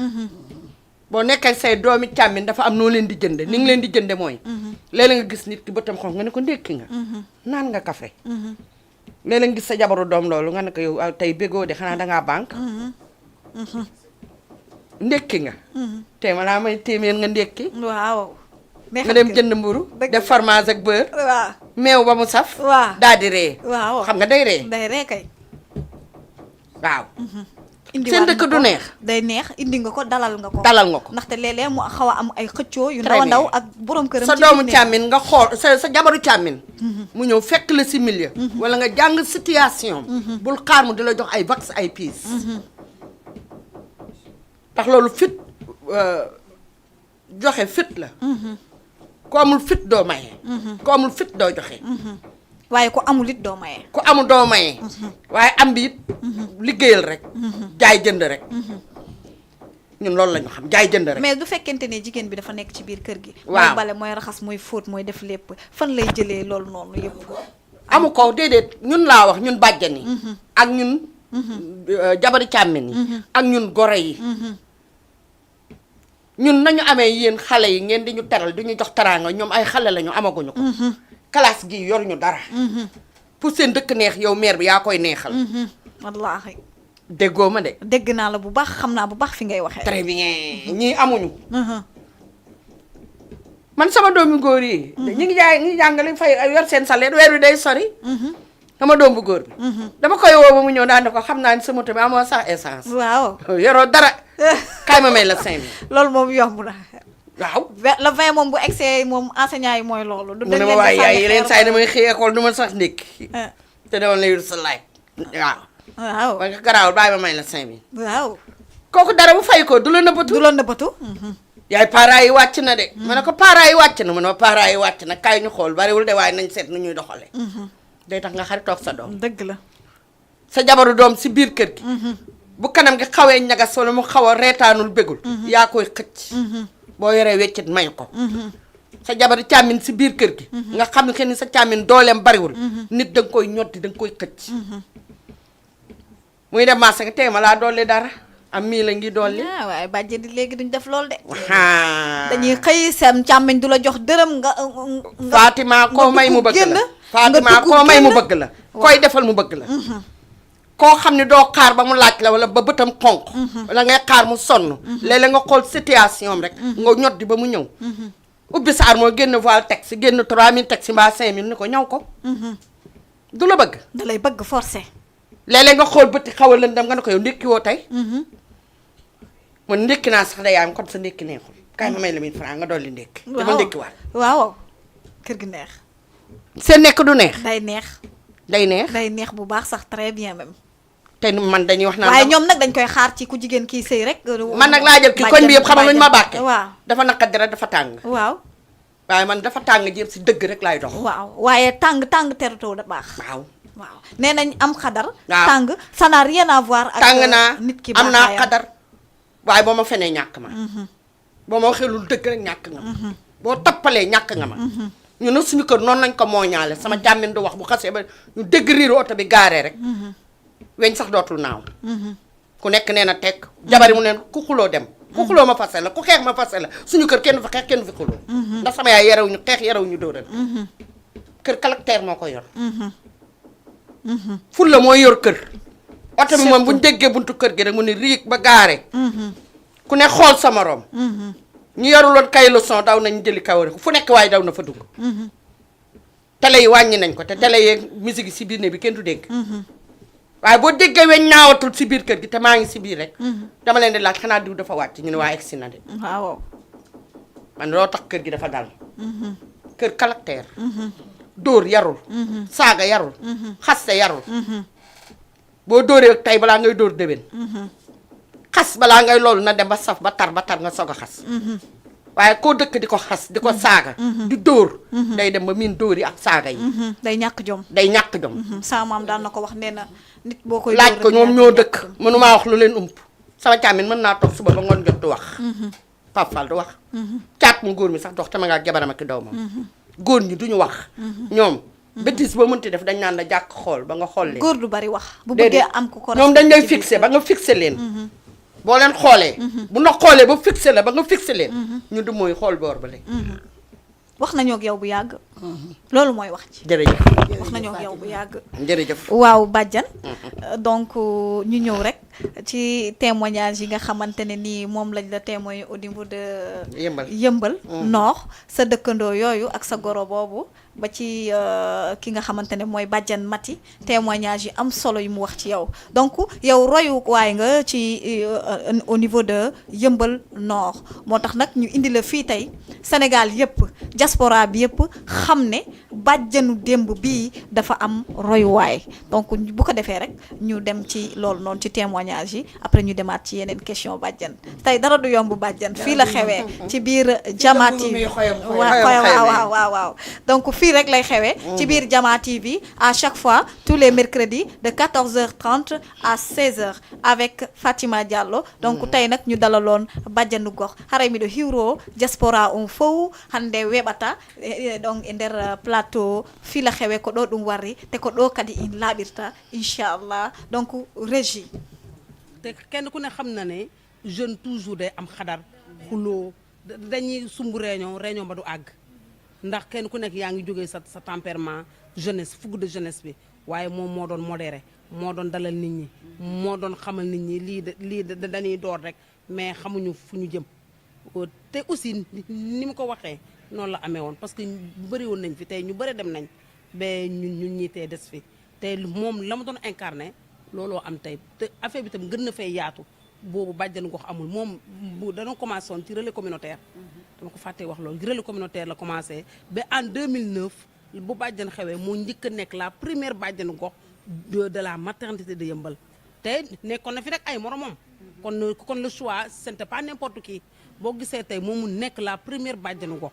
boo nekkee say doomi càmmin dafa am noo leen di jënde ni nga leen di jënde mooy léeg-léeg nga gis nit ki bëtam xonq nga ne ko ndékki nga naan nga café léeg-léeg nga gis sa jabaru doom loolu nga ne ko yow tey bégoo de xanaa dangaa banque ndékki nga te ma laa may téeméer nga ndékki waaw nga dem jënd mburu def fromage ak beurre waaw meew ba mu saf waaw daal di ree waaw xam nga day ree day ree kay waaw indi seen dëkk du neex day neex indi nga ko dalal nga ko dalal nga ko ndaxte léeg-léeg mu xaw a am ay xëccoo yu Très ndaw a ndaw bien. ak borom këram sa ci doomu biir néeg. càmmin nga xool sa jabaru càmmin mu ñëw fekk la si milieu wala nga jàng situation bul xaar mu di la jox ay vax ay piis ndax loolu fit joxe fit la ku amul fit doo maye ku amul fit doo joxe waaye ku amul it doo maye ku amul doo maye waaye am bi it liggéeyal rek jaay jënd rek ñun loolu la ñu xam jaay jënd rek mais du fekkente ne jigéen bi dafa nekk ci biir kër gi Waaw. mooy bale mooy raxas mooy fóot mooy def lépp fan lay jëlee loolu noonu yëpp amu ko déedéet ñun laa wax ñun bàjjan yi ak ñun jabari càmmin yi ak ñun gore yi ñun nañu amee yéen xale yi ngeen di ñu teral di ñu jox teraanga ñoom ay xale lañu amaguñu ko classe gi yoruñu dara pour seen dëkk neex yow mère bi yaa koy neexal wallaahi déggoo ma de dégg naa la bu baax xam naa bu baax fi ngay waxee très bien ñii amuñu man sama doomi góor yi ñi ngi jàngale fay yor seen salaire weer wi day sori sama doom bu góor bi dama koy woo ba mu ñëw daan ne ko xam naa ni sa moto bi amoo sax essence waaw yoroo dara kaay ma may la 5000 loolu moom yomb na waaw le 20 moom bu egsee moom enseignant yi mooy loolu. du mu dañ ne ma leen di waaye yaay sànni yeneen xeer saa yi damay xëy école du ma sax ndékki ah, te dama lay sa laaj waaw waaw ba nga garaawul bàyyi ma may la 5000 waaw. kooku dara bu fay ko du la nëbbatu du la nëbbatu. yaay parents yi wàcc na de ma ne ko parents yi wàcc na mu ne ma parents yi wàcc na kaay ñu xool bariwul de waaye nañ seet nu ñuy doxale day tax nga xaritoog sa doom dëgg la. sa jabaru doom si biir kër gi bu kanam gi xawee ñagas wala mu xaw a reetaanul bégul yaa koy xëcc boo yoree weccit may ko sa jabaru càmmin si biir kër gi nga xam ne ni sa càmmin dooleem bariwul nit da nga koy ñoddi da nga koy xëcc muy dem marché nga tey ma laa dolli dara am mii la ngi dolli ah waaye bàjjen di léegi duñ def loolu de. ah dañuy xëy seen càmmiñ du la jox dërëm nga. Fatima koo may mu bëgg la Fatima nga dugg koo may mu génn. bëgg la koy defal mu bëgg la koo xam ne doo xaar ba mu laaj la wala ba bëtam xonq wala ngay xaar mu sonn léeg-léeg nga xool situation rek nga ñoddi ba mu ñëw ubbi saar moo génn voile teg si génn 3000 teg si mbaa 5000 ni ko ñëw ko du la bëgg da lay bëgg forcé. léeg-léeg nga xool bëti xaw a lëndam nga ne ko yow ndékki woo tey man ndékki naa sax da yaayam kon sa ndékki neexul kaay ma may la 1000 francs nga dolli ndékki dama ndékki waat waaw kër gi neex. seen nekk du neex day neex. day neex day neex bu baax sax très bien même. te man dañuy wax naan waaye ñoom nag dañ koy xaar ci ku jigéen kii sëy rek. man nag laa jël ki koñ bi yëpp xamal luñu ma bàkke waaw dafa naqat dara dafa tàng waaw. waaye man dafa tàng jëm si dëgg rek laay dox waaw waaye tàng teratoo da baax. waaw waaw nee nañ am xadar. waaw tàng ça n'a rien à voir ak tàng naa nit ki am naa baaxaayam. xadar waaye boo ma fenee ñàkk ma boo ma waxee lu dëgg rek ñàkk nga ma boo tappalee ñàkk nga ma ñu ne suñu kër noonu lañ ko mooñaale sama jàmmin du wax bu xasee ba ñu dégg riiru oto bi gaaree rek weñ sax dootul naaw ku nekk nee na teg jabari mu neen ku xuloo dem ku xuloo ma fase la ku xeex ma fase la suñu kër kenn du fa xeex kenn du fi xuloo ndax sama yaay yarew ñu xeex yarew ñu dóoral kër caractère moo ko yor ful la mooy yor kër oto bi moom bu ñu déggee buntu kër gi rek mu ne riig ba gaare ku ne xool sa morom ñu yoruloon kay leçon daw nañ jëli kawari fu nekk waaye daw na fa dugg télé yi wàññi nañ ko te télé yeeg musique yi si biir ne bi kenn du dégg waaye boo déggee weñ naawatul si biir kër gi te maa ngi si biir rek dama leen di laaj xanaa diw dafa wàcc ñu ne waa egsi na de waaw. man loo tax kër gi dafa dal kër caractère dóor yarul saaga yarul xaste yarul boo dóoree tey balaa ngay dóor déwén xas balaa ngay loolu na dem ba saf ba tar nga soog a xas waaye koo dëkk di ko xas di ko saaga di dóor day dem ba miin dóor yi ak saaga yi day ñàkk jom. day ñàkk jom sama maam daan na ko wax nee na nit boo koy. laaj ko ñoom ñoo dëkk mënumaa wax lu leen ump sama càmmin mën naa toog suba ba ngoon jot du wax Pape Fall du wax caat mu góor mi sax dox te ma nga jabaram ak doomam góor ñi duñu wax ñoom bêtise boo mënti def dañ naan la jàkk xool ba nga xool leen góor du bari wax. bu bëggee am ku ko ñoom dañ lay respecté fixé ba nga fixé leen boo leen xoolee bu na xoolee ba fixé la ba nga fixé leen ñu du mooy xool boor ba léegi wax nañoo ak yow bu yàgg. loolu mooy wax ci. jërëjëf wax nañoo ak yow bu yàgg. jërëjëf waaw bàjjan donc ñu ñëw rek ci témoignage yi nga xamante ne nii moom lañ la témoigner au niveau de yëmbal noox sa dëkkandoo yooyu ak sa goro boobu ba ci ki nga xamante ne mooy bàjjan Mati témoignage yi am solo yu mu wax ci yow donc yow royu waay nga ci au niveau de yëmbal noox moo tax nag ñu indi la fii tey Sénégal yëpp diaspora bi yëpp xam ne bàjjanu démb bii dafa am royuwaay donc bu ko defee rek ñu dem ci loolu noonu ci témoignage yi après ñu demaat ci yeneen question bàjjan tey dara du yomb bàjjan fii la xewee ci biir Jama TV waaw donc fii rek lay xewee ci biir Jama TV à chaque fois tous les mercredis de 14h30 à 16h avec Fatima Diallo donc tey nag ñu dalaloon bàjjanu gox xare mi do hiwro diaspora on fof hande weɓata donc e nder plateau fii la xewee ko ɗo ɗum warri te ko ɗo kadi in laaɓirta inchallah donc régie te kenn ku ne xam na ne jeune toujours day am xadar xuloo dañuy sumb réunion ba du àgg ndax kenn ku nekk yaa ngi jógee sa tempérament jeunesse fougue de jeunesse bi waaye moom moo doon modéré moo doon dalal nit ñi moo doon xamal nit ñi lii dañuy door rek mais xamuñu fu ñu jëm te aussi ni mu ko waxee noonu la amee woon parce que bëri woon nañ fi tey ñu bëri dem nañ ba ñun ñii tey des fi te moom la ma doon incarné looloo am tey te affaire bi tam gën na fay yaatu boobu bàjjan gox amul moom bu dañoo commencé woon ci relais communautaire dama ko fàttee wax loolu relais communautaire la commencé ba en 2009 bu bàjjan xewee moo njëkk a nekk la première bàjjanu gox de la maternité de Yeumbeul te nekkoon na fi rek ay moromam kon le choix ce n'était pas n'importe qui boo gisee tey moom mu nekk la première bàjjanu gox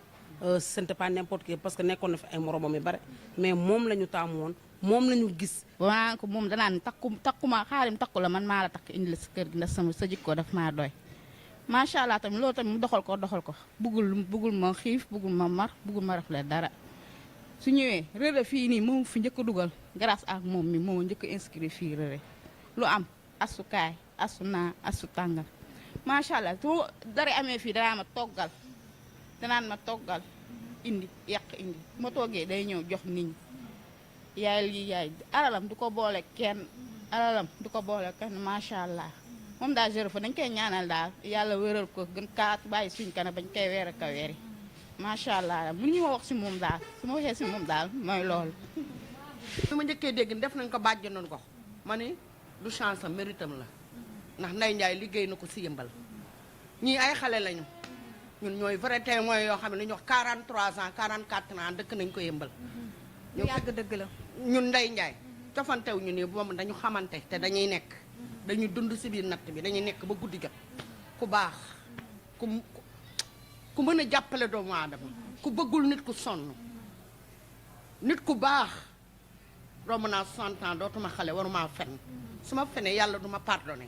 ce n'était pas n'importe qui parce que nekkoon na fi ay moromam yu bare mais moom la ñu taamu woon moom la ñu gis. waa ko moom danaan takkuma xaarim takku la man maa la takk indi la si kër gi ndax sa jikko daf maa doy macha allah tamit loolu tamit mu doxal ko bëggul ma xiif bëggul ma mar bëggul ma rafle dara su ñëwee Relais fii nii moom fi njëkk a dugal grâce ak moom mi moo njëkk a inscrit fii Relais lu am asu kaay asu naa asu tàngal macha allah su dara amee fii danaan ma toggal indi yàq indi ma toggee day ñëw jox nit ñi yaay alalam du ko boole kenn macha allah moom daal jërëjëf dañ koy ñaanal daal yàlla wéral ko gën kaa bàyyi suñ kanam bañ koy weer ak a weeri macha allah bu ñu ma wax si moom daal su ma waxee si moom daal mooy loolu. bi ma njëkkee dégg def nañ ko bàjjanoon ko ma ni du chance am méritam la ndax Ndeye Ndiaye liggéey na ko si Yeumbeul ñii ay xale lañu ñun ñooy vrai témoin yoo xam ne dañuy wax 43 ans 44 ans dëkk nañ ko Yeumbeul. lu yàgg dëgg la. ñun Ndeye Ndiaye cofantew ñu nii boobu dañu xamante te dañuy nekk dañuy dund si biir natt bi dañuy nekk ba guddi jot ku baax ku mën a jàppale doomu aadama ku bëggul nit ku sonn nit ku baax romb naa 60 ans dootuma xale waruma fen su ma fenee yàlla duma pardonné.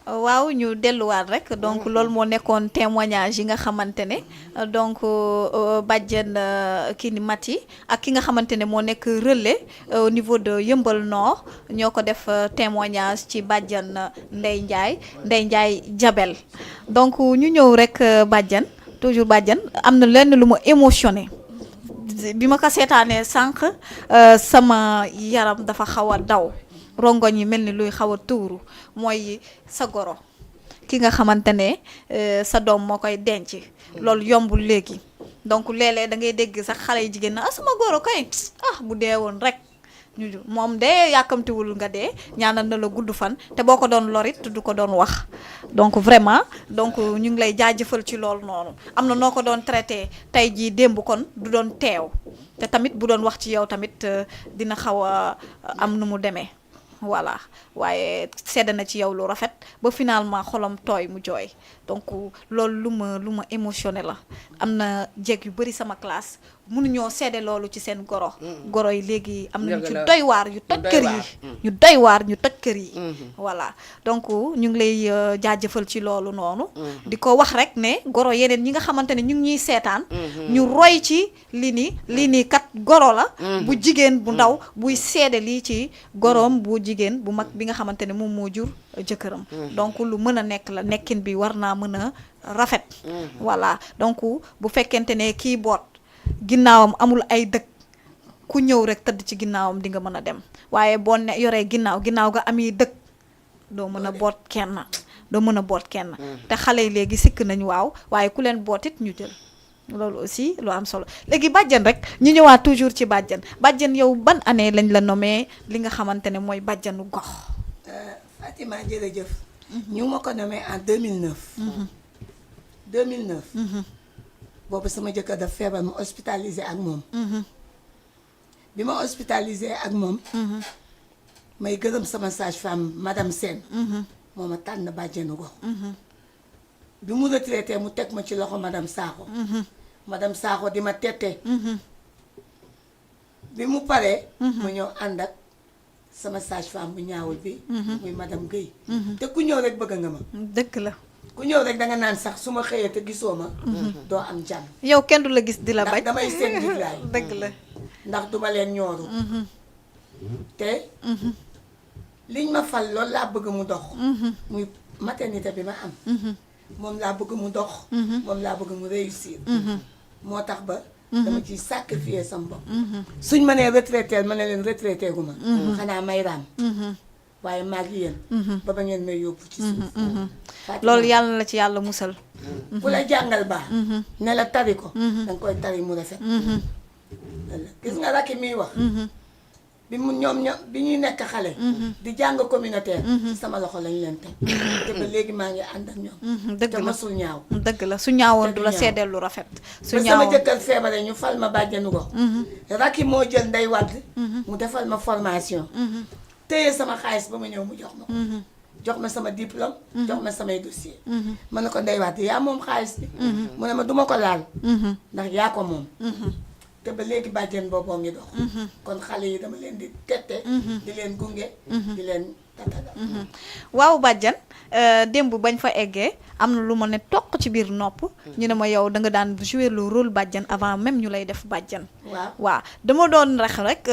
waaw ñu delluwaat rek donc loolu moo nekkoon témoignage yi nga xamante ne donc bàjjen kii ni Mati ak ki nga xamante ne moo nekk Relais au niveau de Yeumbeul Nord ñoo ko def témoignage ci bàjjen Ndeye Ndiaye Jabel donc ñu ñëw rek bàjjen toujours bàjjen am na lenn lu ma émotionné bi ma ko seetaanee sànq sama yaram dafa xaw a daw rongoñ yi mel ni luy xaw a tuuru mooy sa goro ki nga xamante ne sa doom moo koy denc loolu yombul léegi donc léeg-léeg da ngay dégg sax xale yi jigéen na sama goro kay bu dee woon rek ñu moom de yàkkamtiwul nga dee ñaanal na la gudd fan te boo ko doon lorit du ko doon wax donc vraiment donc ñu ngi lay jaajëfal ci loolu noonu am na noo ko doon traité tey jii démb kon du doon teew te tamit bu doon wax ci yow tamit dina xaw a am nu mu demee voilà waaye sedd na ci yow lu rafet ba finalement xolam tooy mu jooy donc loolu lu ma émotionné la am na jeeg yu bëri sama classe mënuñoo seede loolu ci seen goro yi léegi am nañu ci doy waar yu toj kër yi ñu toj kër yi voilà donc ñu ngi lay jaajëfal ci loolu noonu di ko wax rek ne goro yeneen ñi nga xamante ne ñu ngi ñuy seetaan ñu roy ci lii nii kat goro la bu jigéen bu ndaw buy seede lii ci goroom bu jigéen bu mag bi nga xamante ne moom moo jur jëkkëram donc lu mën a nekk la nekkin bi war naa mën a rafet voilà donc bu fekkente ne kii boot ginnaawam amul ay dëkk ku ñëw rek tëdd ci ginnaawam di nga mën a dem waaye boo ne yoree ginnaaw ga ami dëkk doo mën a boot kenn te xale yi léegi sikk nañu waaw waaye ku leen boot it ñu jël loolu aussi lu am solo léegi bàjjen rek ñu ñëwaat toujours ci bàjjen yow ban année lañ la nommé li nga xamante ne mooy bàjjenu gox. Fatima jërëjëf. ñu ma ko nommé en 2009. 2009. boobu sama jëkkër daf feebar ma hospitalisé ak moom. bi ma hospitalisé ak moom. may gërëm sama sage-femme madame Sène. moo ma tànn bàjjenu gox. bi mu retraité mu teg ma ci loxo madame Sakho. madame Sakho di ma tette. bi mu paree. mu ñëw ànd ak sama sage-femme bu ñaawul bi. muy madame Guèye. te ku ñëw rek bëgg nga ma. dëgg la. ku ñëw rek danga naan sax su ma xëyee te gisoo ma. doo am jàmm. yow kenn du la gis di la bañ. ndax damay seen diglaay. dëgg la. ndax duma leen ñooru. te. liñ ma fal loolu laa bëgg mu dox. muy maternité bi ma am. moom laa bëgg mu dox. moom laa bëgg mu réussir. moo tax ba. dama ciy sacrifier sama bopp. suñ ma nee retraité ma ne leen retraité gu ma. xanaa may raam. waaye maag yéen. ba ba ngeen may yóbbu ci suuf. loolu yàlla la ci yàlla musal. bu la jàngal baax. ne la tari ko. danga koy tari mu rafet. gis nga rakki miy wax. bi mu ñoom bi ñuy nekk xale di jàng communautaire ci sama loxo lañ leen teg te ba léegi maa ngi ànd ak ñoom dëgg te la masul ñaaw dëgg la su ñaawoon du la Te du ñaaw. seedeel lu rafet su ba sama ñaawoon jëkkër feebare ñu fal ma bàjjanu gox rakki moo jël Ndey Wadd mu defal ma formation téye sama xaalis ba ma ñëw mu jox ma ko jox ma sama diplôme jox ma samay dossier ma ne ko Ndey Wadd yaa moom xaalis bi mu ne ma duma ko laal ndax yaa ko moom te ba léegi bàjjen booboo ngi dox kon xale yi dama leen di tette di leen gunge di leen tatagal waaw bàjjan démb bañ fa eggee am na lu ma ne toq ci biir nopp ñu ne ma yow da nga daan jouer le rôle bàjjan avant même ñu lay def bàjjan waaw dama doon rek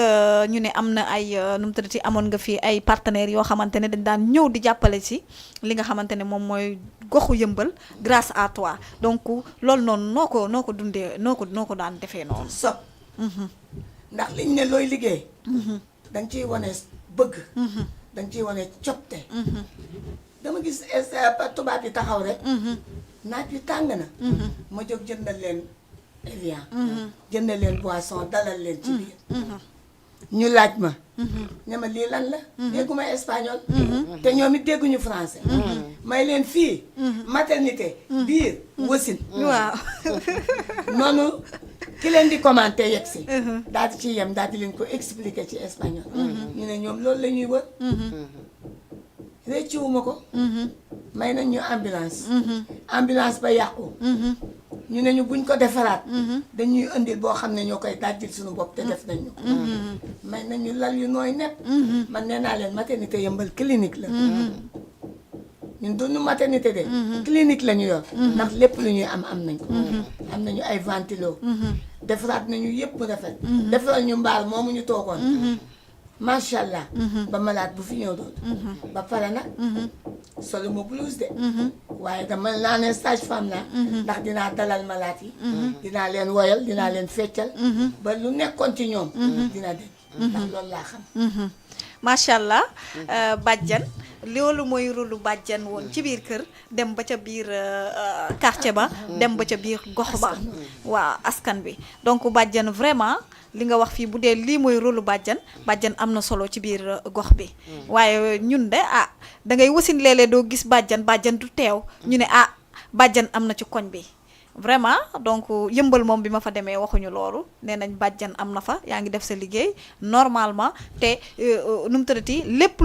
ñu ne am na ay nu mu tuddati amoon nga fi ay partenaires yoo xamante ne dañ daan ñëw di jàppale si li nga xamante ne moom mooy goxu Yëmbal grâce à toi donc loolu noonu noo ko dundee noo ko daan defee noonu sob ndax liñ ne looy liggéey danga ciy wane bëgg danga ciy wane copte dama gis tubaab yi taxaw rek naaj wi tàng na ma jóg jëndal leen Evian jëndal leen boisson dalal leen ci biir ñu laaj ma ne ma lii lan la dégguma espagnol te ñoom it dégguñu français may leen fii maternité biir wasin waaw noonu ki leen di commenter yegg si daal di ci yem daal di leen ko expliquer ci espagnol ñu ne ñoom loolu la ñuy wër réccuwuma ko may nañ ñu ambulance ba yàqu ñu ne ñu buñ ko defaraat dañuy indil boo xam ne ñoo koy dajjil suñu bopp te def nañ ñu ko may nañ ñu lal yu nooy nepp man nee naa leen maternité Yëmbal clinique la ñun duñu maternité de clinique la ñu yor ndax lépp lu ñuy am nañ ko am nañu ay ventilo defaraat nañu yëpp rafet defaral ñu mbaar moomu ñu toogoon macha allah ba malaat bu fi ñëw doon ba pare nag solo ma blouse de waaye dama naa ne sage femme la ndax dinaa dalal malaat yi dinaa leen woyal dinaa leen feccal ba lu nekkoon ci ñoom dina dem ndax loolu laa xam macha allah bàjjan loolu mooy rôlu bàjjan woon ci biir kër dem ba ca biir quartier ba dem ba ca biir gox ba waaw askan bi donc bàjjan vraiment li nga wax fii bu dee lii mooy rôlu bàjjan am na solo ci biir gox bi waaye ñun de da ngay wasin léeg-léeg doo gis bàjjan du teew ñu ne bàjjan am na ci koñ bi vraiment donc Yëmbal moom bi ma fa demee waxuñu loolu nee nañ bàjjan am na fa yaa ngi def sa liggéey normalement te nu mu tëddati lépp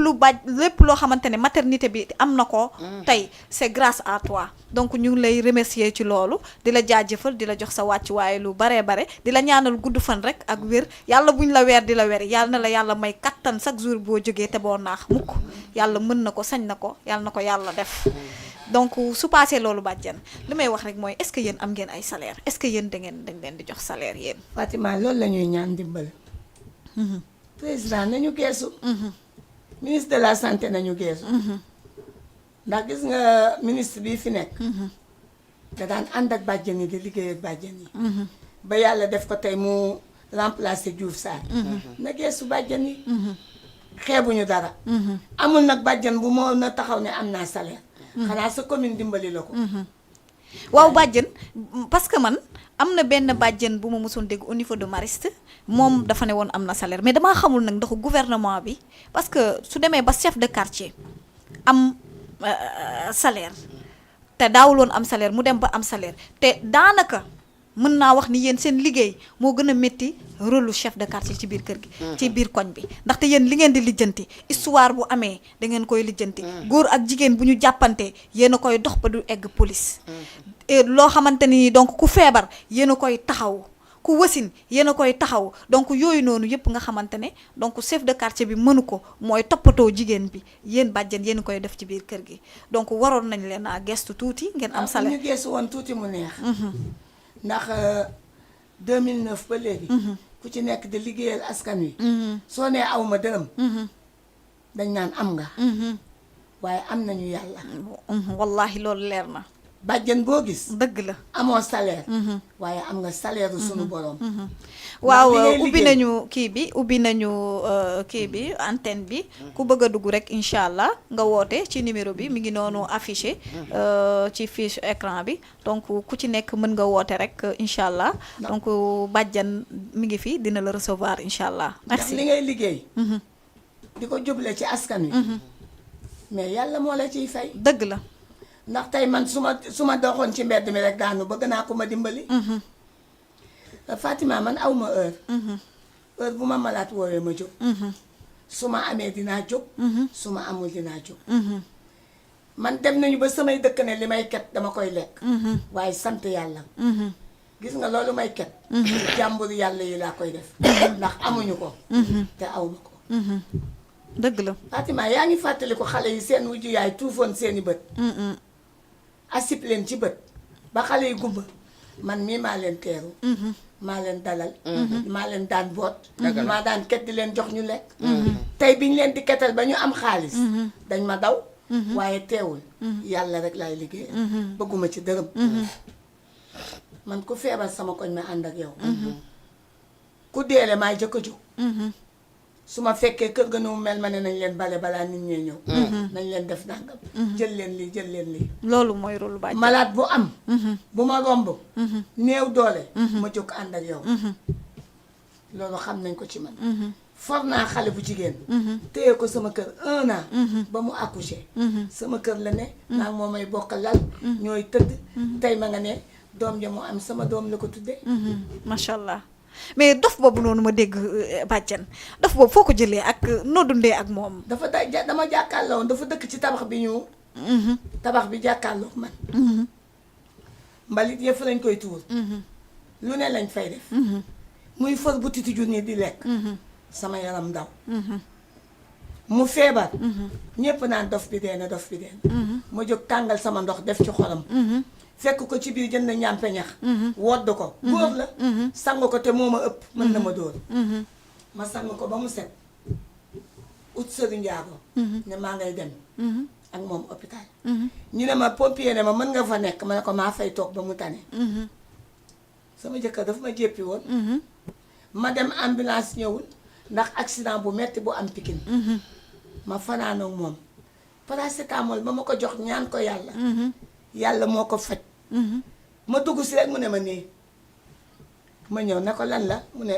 loo xamante ne maternité bi am na ko tey c'est grâce à toi donc ñu ngi lay remercier ci loolu di la jaajëfal di la jox sa wàccuwaay lu bare di la ñaanal gudd fan rek ak wér yàlla buñ la weer di la weer yàlla na la yàlla may kattan chaque jour boo jógee te boo naax mukk yàlla mën na ko sañ na ko yàlla na ko yàlla def donc su passé loolu bàjjan li may wax rek mooy est-ce que yéen am ngeen ay salaire est-ce que yéen dañ leen di jox salaire yéen Fatima loolu la ñuy ñaan dimbal président nañu geesu ministre de la santé nañu geesu ndax gis nga ministre bii fi nekk da daan ànd ak bàjjen yi di liggéey ak bàjjen yi ba yàlla def ko tey mu remplacer Diouf Sarr na geesu bàjjen yi xeebuñu dara amul nag bàjjen bu moo na taxaw ne am naa salaire xanaa sa commune dimbali la ko waaw bàjjen parce que man am na benn bàjjen bu ma mosoon dégg au niveau de Mariste moom dafa ne woon am na salaire mais damaa xamul nag ndax gouvernement bi parce que su demee ba chef de quartier am salaire te daawul woon am salaire mu dem ba am salaire te daanaka mën naa wax ni yéen seen liggéey moo gën a métti rôle chef de quartier ci biir kër gi ci biir koñ bi ndaxte yéen li ngeen di lijjanti histoire bu amee da ngeen koy lijjanti góor ak jigéen bu ñu jàppante yéen a koy dox ba du egg police loo xamante ni donc ku feebar yéen a koy taxaw ku wasin yéen a koy taxaw donc yooyu noonu yëpp nga xamante ne donc chef de quartier bi mënu ko mooy toppatoo jigéen bi yéen bàjjen yéen a koy def ci biir kër gi donc waroon nañ leen a gestu tuuti ngeen am salaire ñu gestu woon tuuti mu neex ndax 2009 ba léegi ku ci nekk di liggéeyal askan wi soo nee awma dërëm dañ naan am nga waaye am nañu yàlla wallahi loolu leer na bàjjen boo gis dëgg la. amoo salaire waaye am nga salaire sunu borom waaw li ngay ubbi liggéey. nañu kii bi antenne bi ku bëgg a dugg rek incha allah nga woote ci numéro bi mi ngi noonu affiché ci fiche écran bi donc ku ci nekk mën nga woote rek incha allah donc bàjjan mi ngi fi dina la recevoir incha allah. ndax merci li ngay liggéey di ko juble ci askan wi mais yàlla moo la ciy fay dëgg la. ndax tey man su ma doxoon ci mbedd mi rek daanu bëgg naa ko ma dimbali Fatima man awma heure heure bu ma malaat woowee ma jóg su ma amee dinaa jóg su ma amul dinaa jóg man dem nañu ba samay dëkk ne li may ket dama koy lekk waaye sant yàlla gis nga loolu may ket jàmbur yàlla yi laa koy def ndax amuñu ko te awma ko dëgg la. Fatima yaa ngi fàttali ko xale yi seen wujju yaay tuufoon seeni bët asip leen ci bët ba xale yi gumba man mii maa leen teeru maa leen dalal maa leen daan boot maa daan ket di leen jox ñu lekk tey bi ñu leen di ketal ba ñu am xaalis dañ ma daw waaye teewul yàlla rek laay liggéey bëgguma ci dërëm man ku feebar sama koñ ma ànd ak yow ku deele maay jëkk a jóg su ma fekkee kër ga nu mu mel ma ne nañ leen bale balaa nit ñee ñëw nañ leen def nangam jël leen lii loolu mooy rôle bàjjan. malade bu am bu ma romb néew doole ma jóg ànd ak yow loolu xam nañ ko ci man for naa xale bu jigéen téye ko sama kër 1 an ba mu accouché sama kër la ne naa moo may bokk lal ñooy tëdd tey ma nga ne doom ja mu am sama doom la ko tuddee macha allah mais dof boobu noonu ma dégg bàjjan dof boobu foo ko jëlee ak noo dundee ak moom. dafa dama jàkkaarloo woon dafa dëkk ci tabax bi ñu tabax bi jàkkaarloo man mbalit yëpp lañ koy tuur lu ne lañ fay def muy fër bu titi junni di lekk sama yaram ndaw mu feebar ñépp naan dof bi dee na dof bi dee na ma jóg tàngal sama ndox def ci xolam fekk ko ci biir jënd ñàmpe ñax wodd ko góor la sang ko te moo ma ëpp mën na ma dóor ma sang ko ba mu set ut sëri njaago ne maa ngay dem ak moom hôpital ñu ne ma pompier ne ma mën nga fa nekk ma ne ko maa fay toog ba mu tane sama jëkkër dafa ma jéppi woon ma dem ambulance ñëwul ndax accident bu metti bu am Pikine ma fanaan ak moom paracétamol ba ma ko jox ñaan ko yàlla yàlla moo ko faj ma dugg si rek mu ne ma nii ma ñëw ne ko lan la mu ne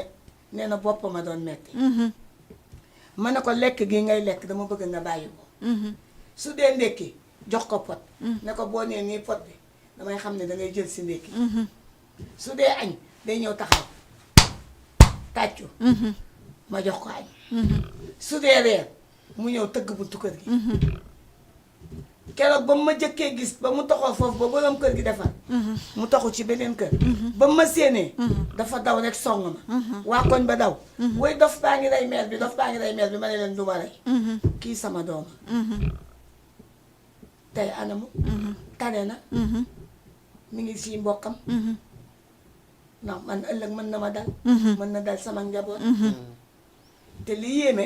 nee na bopp ma doon metti ma ne ko lekk gi ngay lekk dama bëgg nga bàyyi ko su dee ndékki jox ko pot ne ko boo nee nii pot bi damay xam ne dangay jël si ndékki su dee añ day ñëw taxaw tàccu ma jox ko añ su dee reer mu ñëw tëgg buntu kër gi keroog ba mu ma jëkkee gis ba mu toxoo foofu ba borom kër gi defar mu toxu ci beneen kër ba mu ma séenee dafa daw rek song ma waa koñ ba daw woy dof baa ngi rey meel bi dof baa ngi rey meel bi ma ne leen du ma rey kii sama dooma tey anamu tane na mi ngi si mbokkam ndax man ëllëg mën na ma dal mën na dal sama njaboot te li yéeme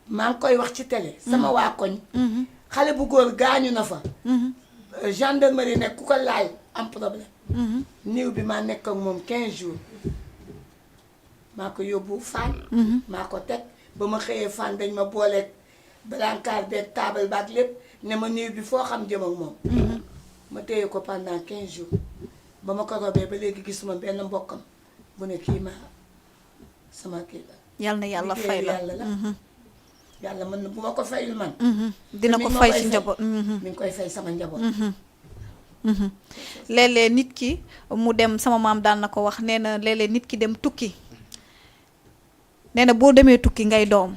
maa ngi koy wax ci télé sama waa koñ xale bu góor gaañu na fa gendarmerie nekk ku ko laal am problème néew bi maa nekk ak moom 15 jours maa ko yóbbu Fann maa ko teg ba ma xëyee Fann dañ ma booleeg brancard beeg table baak lépp ne ma néew bi foo xam jëm ak moom ma téye ko pendant 15 jours ba ma ko robee ba léegi gisuma benn mbokkam bu ne kii ma sama kii la yal na yàlla fay la yàlla la yàlla mën na bu ma ko fayul man dina ko fay ci njaboot mi ngi koy fay sama njaboot léeg-léeg nit ki mu dem sama maam daan na ko wax nee na léeg-léeg nit ki dem tukki nee na boo demee tukki ngay doom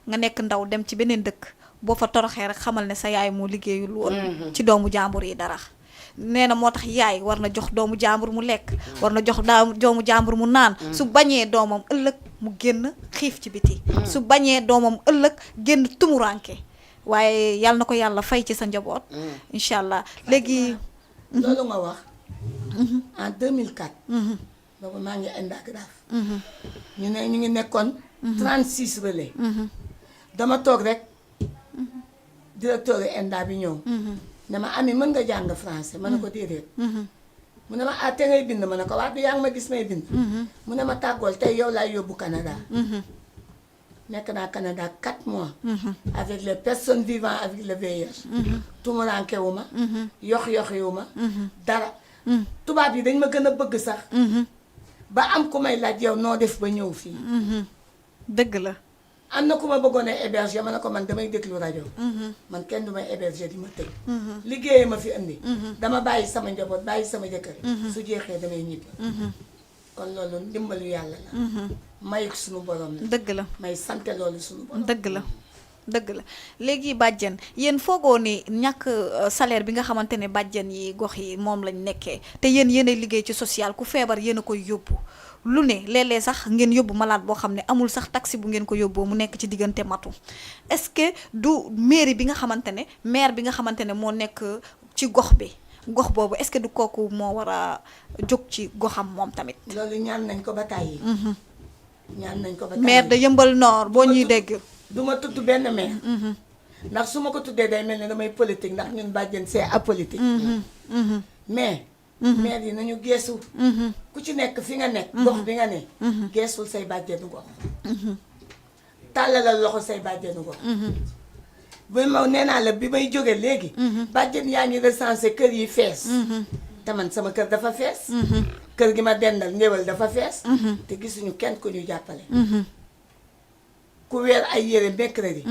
nga nekk ndaw dem ci beneen dëkk boo fa toroxee rek xamal ne sa yaay moo liggéeyul woon ci doomu jàmbur yi dara nee na moo tax yaay war na jox doomu jàmbur mu lekk war na jox doomu jàmbur mu naan su bañee doomam ëllëg mu génn xiif ci biti su bañee doomam ëllëg génn tumuranke waaye yal na ko yàlla fay ci sa njaboot incha allah léegi loolu nga wax en 2004 boobu maa ngi Enda Grave ñu ne ñu ngi nekkoon 36 relais dama toog rek directeur Enda bi ñëw ne ma Ami mën nga jàng français ma ne ko déedéet mu ne ma ah te ngay bind ma ne ko wax du yaa ngi ma gis may bind mu ne ma tàggool tey yow laay yóbbu Canada nekk naa Canada 4 mois avec les personnes vivant avec le VIH tumuranke wu ma yox yu ma dara tubaab yi dañ ma gën a bëgg sax ba am ku may laaj yow noo def ba ñëw fii dëgg la am na ku ma bëggoon a héberger ma ne ko man damay déglu rajo man kenn du may héberger di ma tëj liggéeyee ma fi indi dama bàyyi sama njaboot bàyyi sama jëkkër su jeexee damay ñibbi kon loolu ndimbalu yàlla la mayu suñu borom la dëgg la may sante loolu suñu borom dëgg la dëgg la léegi bàjjen yéen foogoo ni ñàkk salaire bi nga xamante ne bàjjen yi gox yi moom lañ nekkee te yéen a liggéey ci social ku feebar yéen a koy yóbbu lu ne léeg-léeg sax ngeen yóbbu malade boo xam ne amul sax taxi bu ngeen ko yóbboo mu nekk ci diggante matu est-ce que du mairie bi nga xamante ne maire bi nga xamante ne moo nekk ci gox bi gox boobu est-ce que du kooku moo war a jóg ci goxam moom tamit loolu ñaan nañ ko ba tàyyi ñaan nañ ko ba tàyyi maire de Yeumbeul Nord boo ñuy dégg du ma tudd benn maire ndax su ma ko tuddee day mel ni damay politique ndax ñun bàjjen c'est apolitique mais maire yi nañu geesu ku ci nekk fi nga nekk gox bi nga ne geesul say bàjjenu gox tàllalal loxo say bàjjenu gox bi ma nee naa la bi may jóge léegi bàjjen yaa ngi recensé kër yi fees te man sama kër dafa fees kër gi ma dendal ngéwal dafa fees te gisuñu kenn ku ñu jàppale ku weer ay yére mercredi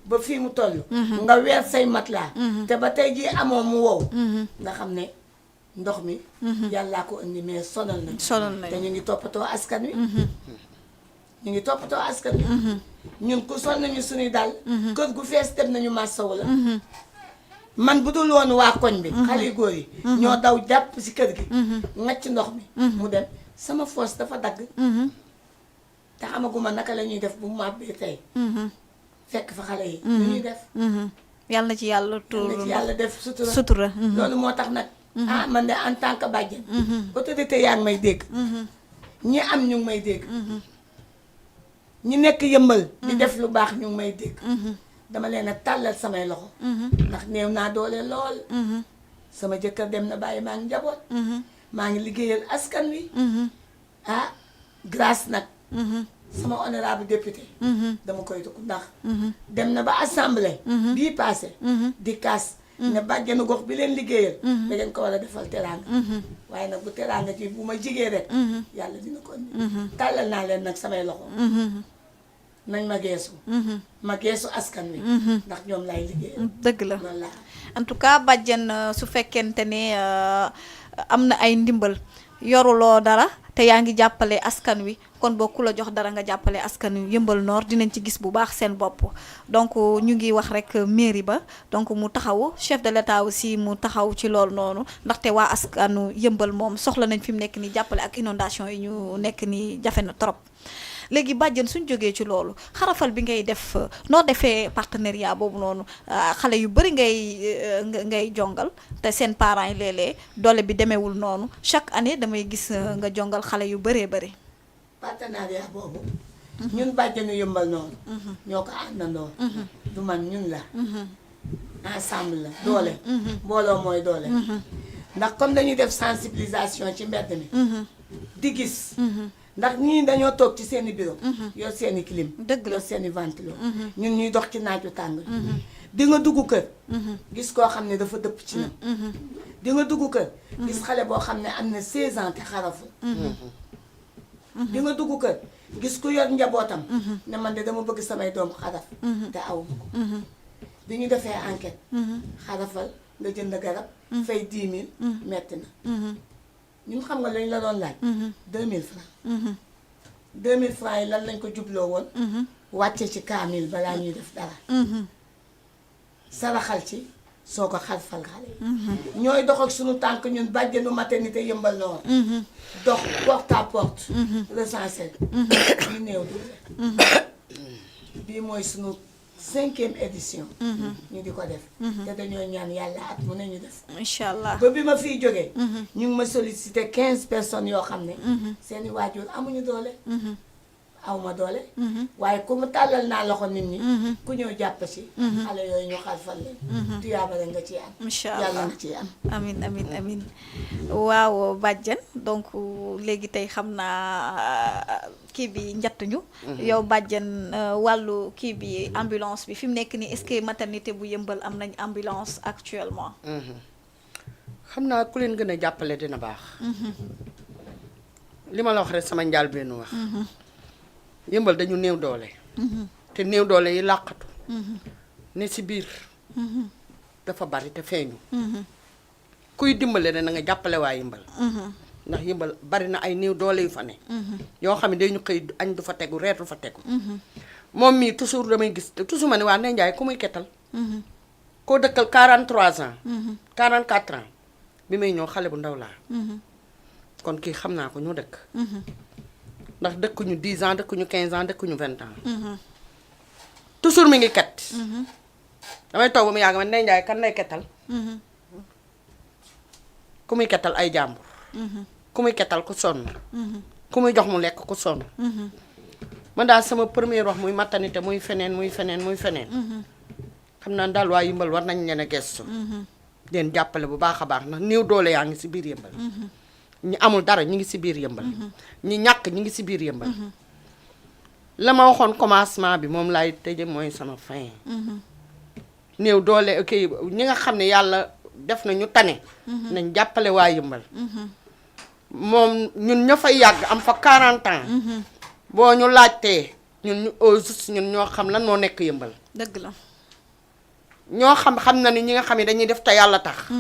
ba fii mu toll nga weer say matelas te ba tey jii amoo mu wow nga xam ne ndox mi yàllaa ko indi mais sonal nañ te ñu ngi toppatoo askan wi ñu ngi toppatoo askan wi ñun ku sol nañu suñuy dal kër gu fees dem nañu massawu la man bu dul woon waa koñ bi xale yu góor yi ñoo daw jàpp si kër gi ngacc ndox mi mu dem sama foos dafa dagg te xamaguma naka la ñuy def bu mu màbbee tey fekk fa xale yi lu ñuy def yàlla na ci yàlla tur na ci yàlla def sutura loolu moo tax nag ah man de en tant que bàjjen autorité yaa ngi may dégg ñi am ñu ngi may dégg ñi nekk Yeumbeul di def lu baax ñu ngi may dégg dama leen a tàllal samay loxo ndax néew naa doole lool sama jëkkër dem na bàyyi maa ngi njaboot maa ngi liggéeyal askan wi ah grâce nag sama honorable député dama koy dugg ndax dem na ba assemblée bii passé di kaas ne bàjjenu gox bi leen liggéeyal da ngeen ko war a defal teraanga waaye nag bu teraanga ci bu ma jigee rek yàlla dina ko indi tàllal naa leen nag samay loxo nañ ma geesu askan wi ndax ñoom lay liggéeyal dëgg la loolu laa en tout cas bàjjen su fekkente ne am na ay ndimbal yoruloo dara te yaa ngi jàppale askan wi kon boo ku la jox dara nga jàppale askan wi Yeumbeul Nord dinañ ci gis bu baax seen bopp donc ñu ngi wax rek mairie ba donc mu taxaw chef de l'État aussi mu taxaw ci loolu noonu ndaxte waa askanu Yeumbeul moom soxla nañ fi mu nekk nii jàppale ak inondation yi ñu nekk nii jafe na trop léegi bàjjen suñ jógee ci loolu xarafal bi ngay def noo defee partenariat boobu noonu xale yu bëri ngay jongal te seen parents yi léeg-léeg doole bi demeewul noonu chaque année damay gis nga jongal xale yu bëree bëri partenariat boobu ñun bàjjenu Yeumbeul Nord ñoo ko àndandoo du man ñun la ensemble la doole mbooloo mooy doole ndax comme dañuy def sensibilisation ci mbedd mi di gis ndax ñii dañoo toog ci seeni bureau yor seeni clim yor seeni ventilo ñun ñuy dox ci naaju tàng di nga dugg kër gis koo xam ne dafa dëpp ci nam di nga dugg kër gis xale boo xam ne am na 16 ans te xaraful di nga dugg kër gis ku yor njabootam ne man de dama bëgg samay doom xaraf te aw ma ko bi ñu defee enquête xarafal nga jënd garab fay 10 000 metti na ñun xam nga lañ la doon laaj 2000 francs 2000 francs yi lan lañ ko jubloo woon wàcce ci kaamil balaa ñuy def dara saraxal ci soo ko xarfal xale yi ñooy dox ak suñu tànk ñun bàjjenu maternité Yeumbeul Nord dox porte à porte recensé ñu néew doole bii mooy suñu 5e édition ñu di ko def te dañoo ñaan yàlla at mu ne ñu def incha allah ba bi ma fiy jógee ñu ngi ma sollicité 15 personnes yoo xam ne seeni waajur amuñu doole aw ma doole waaye ku mu tàllal naa loxo nit ñi ku ñëw jàpp si xale yooyu ñu xalfal leen tuyaaba rek nga ciy am incha yàlla allah nga ciy am amin amin amin waaw bàjjen donc léegi tey xam naa kii bi njatt ñu yow bàjjen wàllu kii bi ambulance bi fi mu nekk nii est-ce que maternité bu yëmbal am nañ ambulance actuellement xam naa ku leen gën a jàppale dina baax li ma la wax rek sama njaal benn wax yëmbal dañu néew doole te néew doole yi làqatu ne si biir dafa bari te feeñu kuy dimbale ne na nga jàppale waa yëmbal ndax yëmbal bari na ay néew doole yu fa ne yoo xam ne dañu xëy añ du fa tegu reer du fa tegu moom mii toujours damay gis toujours ma ne waa Ndeye Ndiaye ku muy kettal koo dëkkal 43 ans 44 ans bi may ñëw xale bu ndaw laa kon kii xam naa ko ñoo dëkk ndax dëkkuñu 10 ans dëkkuñu 15 ans dëkkuñu 20 ans toujours mi ngi ket damay toog ba mu yàgg ma Ndeye Ndiaye kan lay kettal ku muy kettal ay jàmbur ku muy kettal ku sonn ku muy jox mu lekk ku sonn man daal sama première wax muy maternité muy feneen muy feneen muy feneen xam naa daal waa yëmbal war nañ leen a gestu leen jàppale bu baax a baax ndax néew doole yaa ngi si biir yëmbal ñi amul dara ñi ngi si biir yëmbal ñi ñàkk ñi ngi si biir yëmbal la ma waxoon commencement bi moom laay tëje mooy sama fin néew doole ok ñi nga xam ne yàlla def na ñu tane nañ jàppale waa yëmbal moom ñun ña fay yàgg am fa 40 ans boo ñu laajtee ñun ñu au juste ñun ñoo xam lan moo nekk yëmbal dëgg la ñoo xam na ni ñi nga xam ne dañuy def te yàlla tax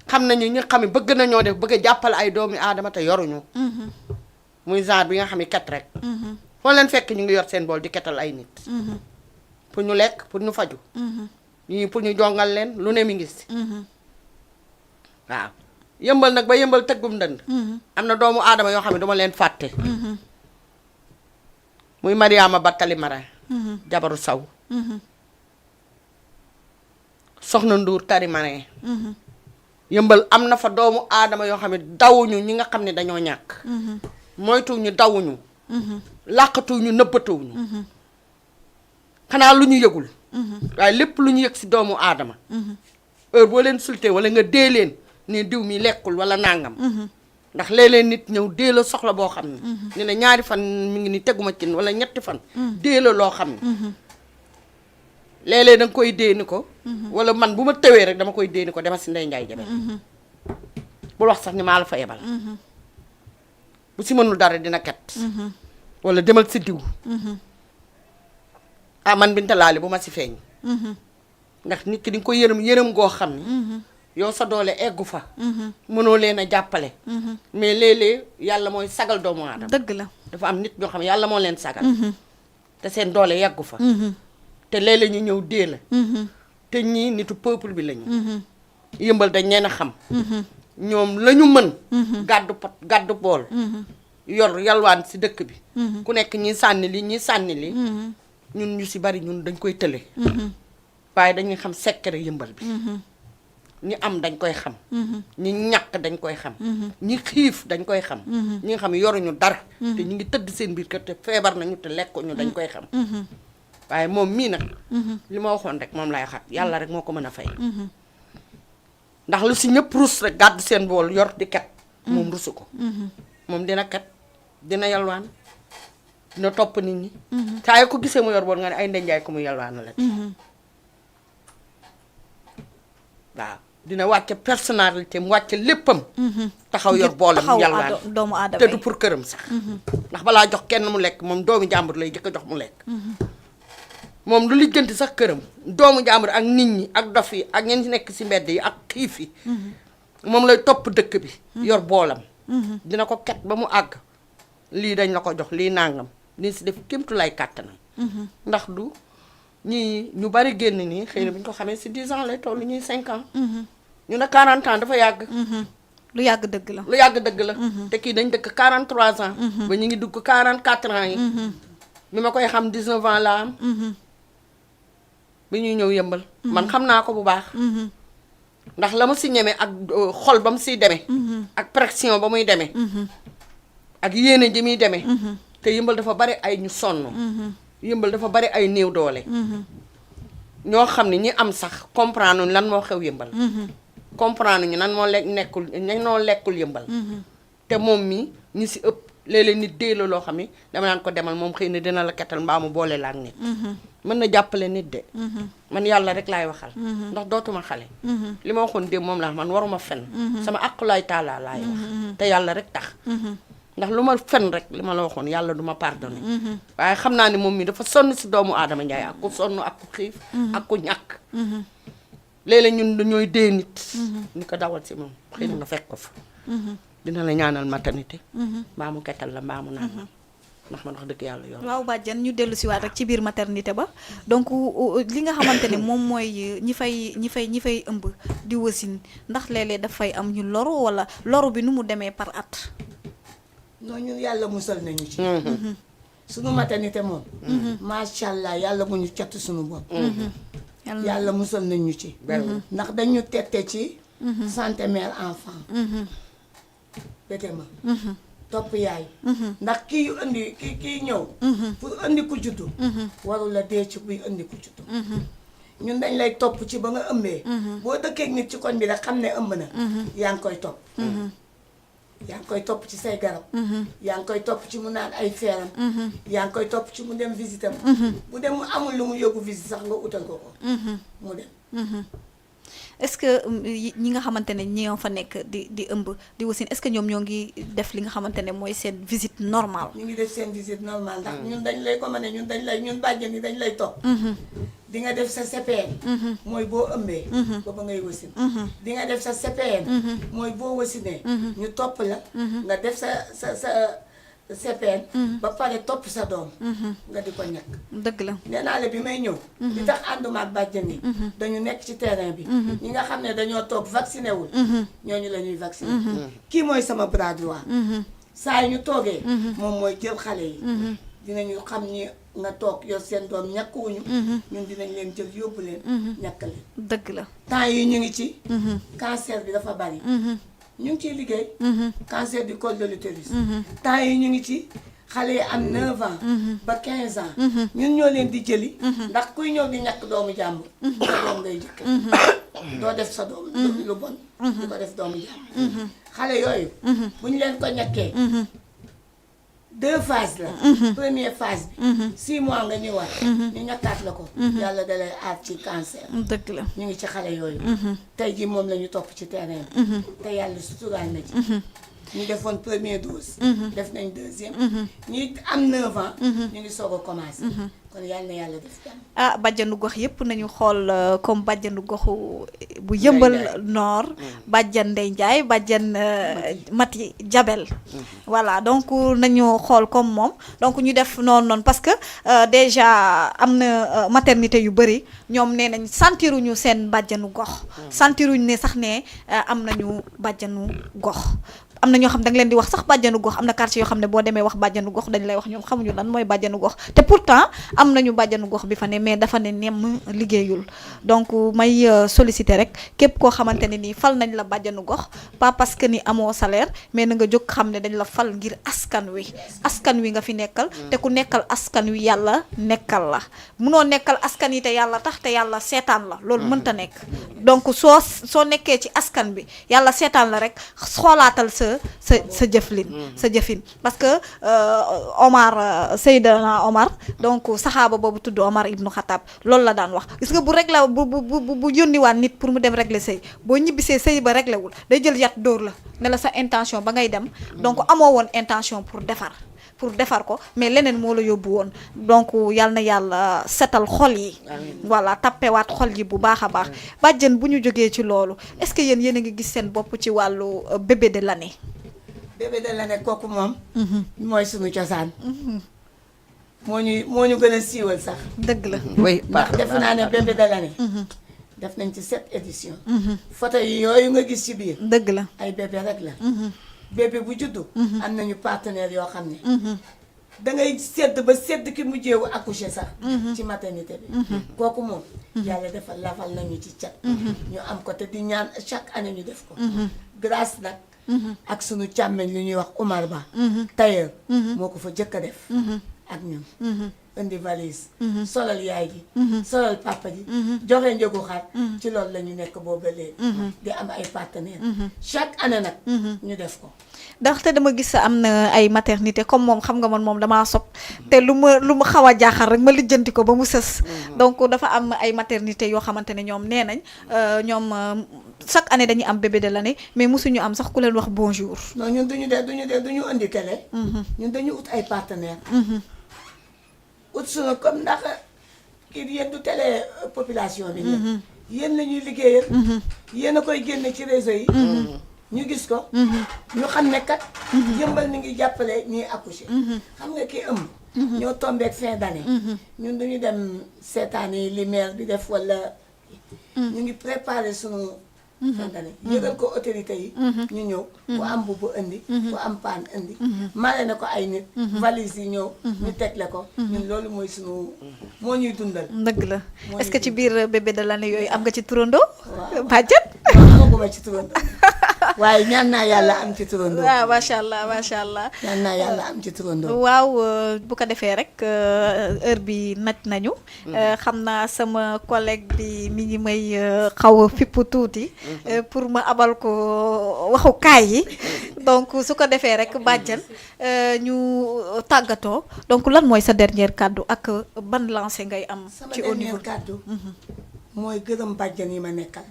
xam nañu ñi nga xam ne bëgg nañoo def bëgg a jàppale ay doomi aadama te yoruñu muy genre bi nga xam ne ket rek foo leen fekk ñu ngi yor seen bool di ketal ay nit pour ñu lekk pour ñu faju ñii pour ñu jongal leen lu ne mi ngi si waaw yëmbal nag ba yëmbal tëggum ndënd am na doomu aadama yoo xam ne duma leen fàtte muy Mariama Battali Mara jabaru saw soxna Nduur Tari Mare yëmbal am na fa doomu aadama yoo xam ne dawuñu ñi nga xam ne dañoo ñàkk moytuwuñu dawuñu làqatuwuñu nëbbatuwuñu xanaa lu ñu yëgul waaye lépp lu ñu yëg si doomu aadama heure boo leen sultee wala nga dee leen ne diw mi lekkul wala nàngam ndax léeg-léeg nit ñëw dee la soxla boo xam ne ni la ñaari fan mi ngi ni teguma cin wala ñetti fan dee la loo xam ne léeg-léeg da nga koy dee ni ko wala man bu ma tëwee rek dama koy dee ni ko dema si Ndeye Ndiaye Jabel bul wax sax ni maa la fa yebal bu si mënul dara dina ket wala demal si diw ah man Binta Laali bu ma si feeñ ndax nit ki di nga ko yërëm goo xam ne yow sa doole eggu fa mënoo leen a jàppale mais léeg-léeg yàlla mooy sagal doomu aadama dëgg la dafa am nit ñoo xam ne yàlla moo leen sagal te seen doole yeggu fa te léeg-léeg ñu ñëw dee la te ñii nitu peuple bi lañu yëmbal dañ leen a xam ñoom la ñu mën gàddu pot gàddu bool yor yalwaan si dëkk bi ku nekk ñi sànni li ñi sànni li ñun ñu si bari ñun dañ koy tële waaye dañuy xam secret yëmbal bi ñi am dañ koy xam ñi ñàkk dañ koy xam ñi xiif dañ koy xam ñi nga xam ne yoruñu dara te ñu ngi tëdd seen biir kër te feebar nañu te lekkuñu dañ koy xam waaye moom mii nag li ma waxoon rek moom lay xat yàlla rek moo ko mën a fay ndax lu si ñëpp rus rek gàddu seen bool yor di ket moom rusu ko moom dina ket dina yalwaan dina topp nit ñi saa yoo ko gisee mu yor bool nga ne ay Ndeye Ndiaye ko mu yalwaan la waaw dina wàcce personnalité mu wàcce léppam taxaw yor boolam yalwaan doomu aadama te du pour këram sax ndax balaa jox kenn mu lekk moom doomu jàmbur lay jëkk a jox mu lekk moom lu lijjanti sax këram doomu jàmbur ak nit ñi ak dof yi ak ñen ci nekk si mbedd yi ak xiif yi moom lay topp dëkk bi yor boolam dina ko ket ba mu àgg lii dañ la ko jox lii nàngam ni si def kémtu lay kàttanam ndax du ñii ñu bari génn nii xëy na bu ñu ko xamee si 10 ans lay toll ñuy 5 ans ñu ne 40 ans dafa yàgg lu yàgg dëgg la lu yàgg dëgg la te kii dañ dëkk 43 ans ba ñu ngi dugg 44 ans yi bi ma koy xam 19 ans la am bi ñuy ñëw yëmbal man xam naa ko bu baax ndax la mu si ñeme ak xol ba mu siy demee ak pression ba muy demee ak yéene ji muy demee te yëmbal dafa bari ay ñu sonn yëmbal dafa bari ay néew doole ñoo xam ne ñi am sax comprendre ñu lan moo xew yëmbal comprendre ñu nan moo nekkul ñoo lekkul yëmbal te moom mi ñu si ëpp léeg-léeg nit dee la loo xam ne dama naan ko demal moom xëy na dina la kettal mbaa mu boole la ak nit mën na jàppale nit de man yàlla rek laay waxal ndax dootuma xale li ma waxoon démb moom laa man waruma fen sama aqulaay taalaa laay wax te yàlla rek tax ndax lu ma fen rek li ma la waxoon yàlla du ma pardonné waaye xam naa ne moom mi dafa sonn si doomu aadama Njaay ak ku sonn ak ku xiif ak ku ñàkk léeg-léeg ñun dañooy dee nit ni ko dawal si moom xëy na nga fekk ko fa dina la ñaanal maternité mbaa mu kettal la mbaa mu naan ma ndax man wax dëgg yàlla yoon waaw bàjjan ñu dellu si waat rek ci biir maternité ba donc li nga xamante ne moom mooy ñi fay ëmb di wasin ndax léeg-léeg dafay am ñu loru wala loru bi nu mu demee par at non ñun yàlla musal nañu ci suñu maternité moom macha allah yàlla bu ñu catu suñu bopp yàlla musal nañu ci ndax dañu tette ci santé mère enfant bete ma topp yaay ndax kii indi kii ñëw pour indi ku juddu warul la dee ci buy indi ku juddu ñun dañ lay topp ci ba nga ëmbee boo dëkkee nit ci koñ bi rek xam ne ëmb na yaa ngi koy topp yaa ngi koy topp ci say garab yaa ngi koy topp ci mu naan ay feeram yaa ngi koy topp ci mu dem visitam bu dem mu amul lu mu yóbbu visite sax nga utal ko mu dem est-ce que ñi nga xamante ne ñoo fa nekk di ëmb di wasin est-ce que ñoom ñoo ngi def li nga xamante ne mooy seen visite normale ñu ngi def seen visite normale ndax ñun dañ lay ko mën ñun bàjjen yi dañ lay topp di nga def sa CPN mooy boo ëmbee ba ngay wasin di nga def sa CPN mooy boo wasinee ñu topp la nga def sa CPN ba pare topp sa doom nga di ko ñàkk dëgg la nee naa la bi may ñëw li tax ànduma ak bàjjen yi dañu nekk ci terrain bi ñi nga xam ne dañoo toog vacciné wul ñooñu la ñuy vacciné kii mooy sama bras droit saa yi ñu toogee moom mooy jël xale yi dinañu xam ni nga toog yor seen doom ñàkkuwuñu ñun dinañ leen jël yóbbu leen ñàkk leen dëgg la temps yi ñu ngi ci cancer bi dafa bari ñu ngi ciy liggéey cancer du col de l'utérus temps yi ñu ngi ci xale yi am 9 ans ba 15 ans ñun ñoo leen di jëli ndax kuy ñëw di ñàkk doomu jàmbur sa doom ngay jëkk doo def sa doom lu bon di ko def doomu jàmbur xale yooyu bu ñu leen ko ñàkkee 2 phases la première phase bi 6 mois nga ñëwaat ñu ñàkkaat la ko yàlla dalay aar ci cancer dëgg la ñu ngi ci xale yooyu tey jii moom la ñu topp ci terrain bi te yàlla suturaal na ci ñu defoon première dose def nañ deuxième ñi am 9 ans ñu ngi soog a commencé kon yàlla na yàlla def jàmm ah bàjjanu gox yépp nañu xool comme bàjjanu goxu bu yëmbal nord bàjjan Ndey Njaay bàjjan Mati Jabel voilà donc nañu xool comme moom donc ñu def noonu parce que déjà am na maternité yu bëri ñoom nee nañ sentiruñu seen bàjjanu gox sentiruñu ne sax ne am nañu bàjjanu gox am na ñoo xam da nga leen di wax sax bàjjanu gox am na quartier yoo xam ne boo demee wax bàjjanu gox dañ lay wax ñoom xamuñu lan mooy bàjjanu gox te pourtant am nañu bàjjanu gox bi fa ne mais dafa ne nemm liggéeyul donc may solliciter rek képp koo xamante ne nii fal nañ la bàjjanu gox pas parce que ni amoo salaire mais na nga jóg xam ne dañ la fal ngir askan wi nga fi nekkal te ku nekkal askan wi yàlla nekkal la munoo nekkal askan yi te yàlla tax te yàlla seetaan la loolu mënta nekk donc soo nekkee ci askan bi yàlla seetaan la rek xoolaatal sa jëfin parce que Omar Seydina Omar donc saxaaba boobu tudd Omar ibnu Xataab loolu la daan wax gis nga bu réglé bu yónniwaan nit pour mu dem régler sëy boo ñibbisee sëy ba réglé wul day jël yat dóor la ne la sa intention ba ngay dem donc amoo woon intention pour defar ko mais leneen moo la yóbbu woon donc yal na yàlla setal xol yi voilà tappewaat xol yi bu baax a baax bàjjen bu ñu jógee ci loolu est-ce que yéen a ngi gis seen bopp ci wàllu bébé de l'année kooku moom mooy suñu cosaan moo ñu gën a siiwal sax dëgg la ndax def naa ne bébé de l'année def nañ ci 7 éditions photo yi yooyu nga gis ci biir dëgg la ay bébé rek la bébé bu juddu am nañu partenaire yoo xam ne dangay sedd ki mujjeewu accoucher sax ci maternité bi kooku moom yàlla defal lafal nañu ci cat ñu am ko te di ñaan chaque année ñu def ko grâce nag ak sunu càmmeñ li ñuy wax Umar Ba tailleur moo ko fa jëkk a def ak ñun indi valise solal yaay ji solal papa ji joxe njëgu xar ci loolu la ñu nekk booba léegi di am ay partenaires chaque année nag ñu def ko ndaxte dama gis am na ay maternité comme moom xam nga man moom damaa sob te lu ma xaw a jaaxal rek ma lijjanti ko ba mu sës donc dafa am ay maternité yoo xamante ne ñoom nee nañ ñoom chaque année dañuy am bébé de l'année mais mosuñu am sax ku leen wax bonjour. non ñun duñu indi télé ñun dañu ut ay partenaires ut sunu comme ndax kii yéen du télé population bi yéen la ñuy liggéeyal yéen a koy génne ci réseau yi ñu gis ko ñu xam ne kat Yeumbeul mi ngi jàppale ñuy accoucher xam nga kii ëmb ñoo tombeek fin d'année ñun duñu dem seetaan yi li maire bi def wala ñu ngi préparer sunu fin d'année yëgal ko autorité yi ñu ñëw ku am bu indi ku am paan indi male na ko ay nit valise yi ñëw ñu tegle ko ñun loolu mooy sunu moo ñuy dundal dëgg la est-ce que ci biir bébé de l'année yooyu am nga ci turando bàjjan amaguma ci turando waaye ñaan naa yàlla am ci turando waaw macha allah macha allah ñaan naa yàlla am ci turando waaw bu ko defee rek heure bi naj nañu xam naa sama collègue bi mi ngi may xaw a fippu tuuti pour ma abal ko waxukaay yi donc su ko defee rek bàjjan ñu tàggatoo donc lan mooy sa dernier kàddu ak ban lancé ngay am ci au niveau sama dernier kàddu mooy gërëm bàjjan yi ma nekkal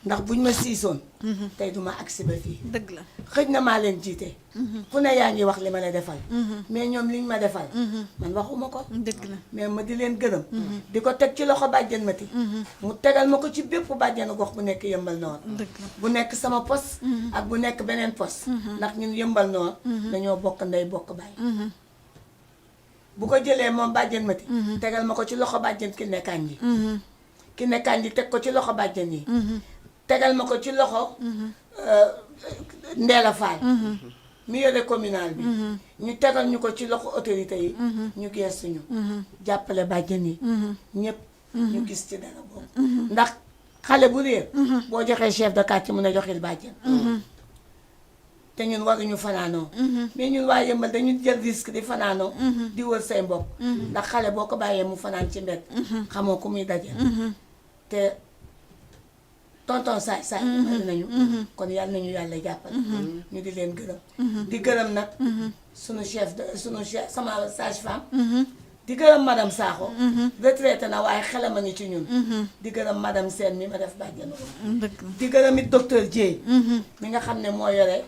ndax buñ ma siisoon tey duma agsi ba fii dëgg la xëj na maa leen jiite ku ne yaa ngi wax li ma la defal mais ñoom liñ ma defal man waxuma ko dëgg la mais ma di leen gërëm di ko teg ci loxo bàjjan Mati mu tegal ma ko ci bépp bàjjanu gox bu nekk Yeumbeul Nord bu nekk sama poste ak bu nekk beneen poste ndax ñun Yeumbeul Nord dañoo bokk ndey bokk baay bu ko jëlee moom bàjjan Mati tegal ma ko ci loxo bàjjan ki nekkaan ji ki nekkaan ji teg ko ci loxo bàjjan yi tegal ma ko ci loxo Ndeela Fall mi yore communal bi ñu tegal ñu ko ci loxo autorité yi ñu geesuñu jàppale bàjjan yi ñëpp ñu gis ci dara boobu ndax xale bu réer boo joxee chef de quartier mun a joxil bàjjan te ñun waruñu fanaanoo mais ñun waa Yeumbeul dañu jël risque di fanaanoo di wër say mbokk ndax xale boo ko bàyyee mu fanaan ci mbedd xamoo ku muy dajal te tonton saay mari nañu kon yàlla nañu yàlla jàppale ñu di leen gërëm di gërëm nag sunu chef sama sage-femme di gërëm madame Sakho retraité na waaye xelam a ngi ci ñun di gërëm madame Sène mi ma def bàjjano di gërëm it docteur Dieye mi nga xam ne moo yore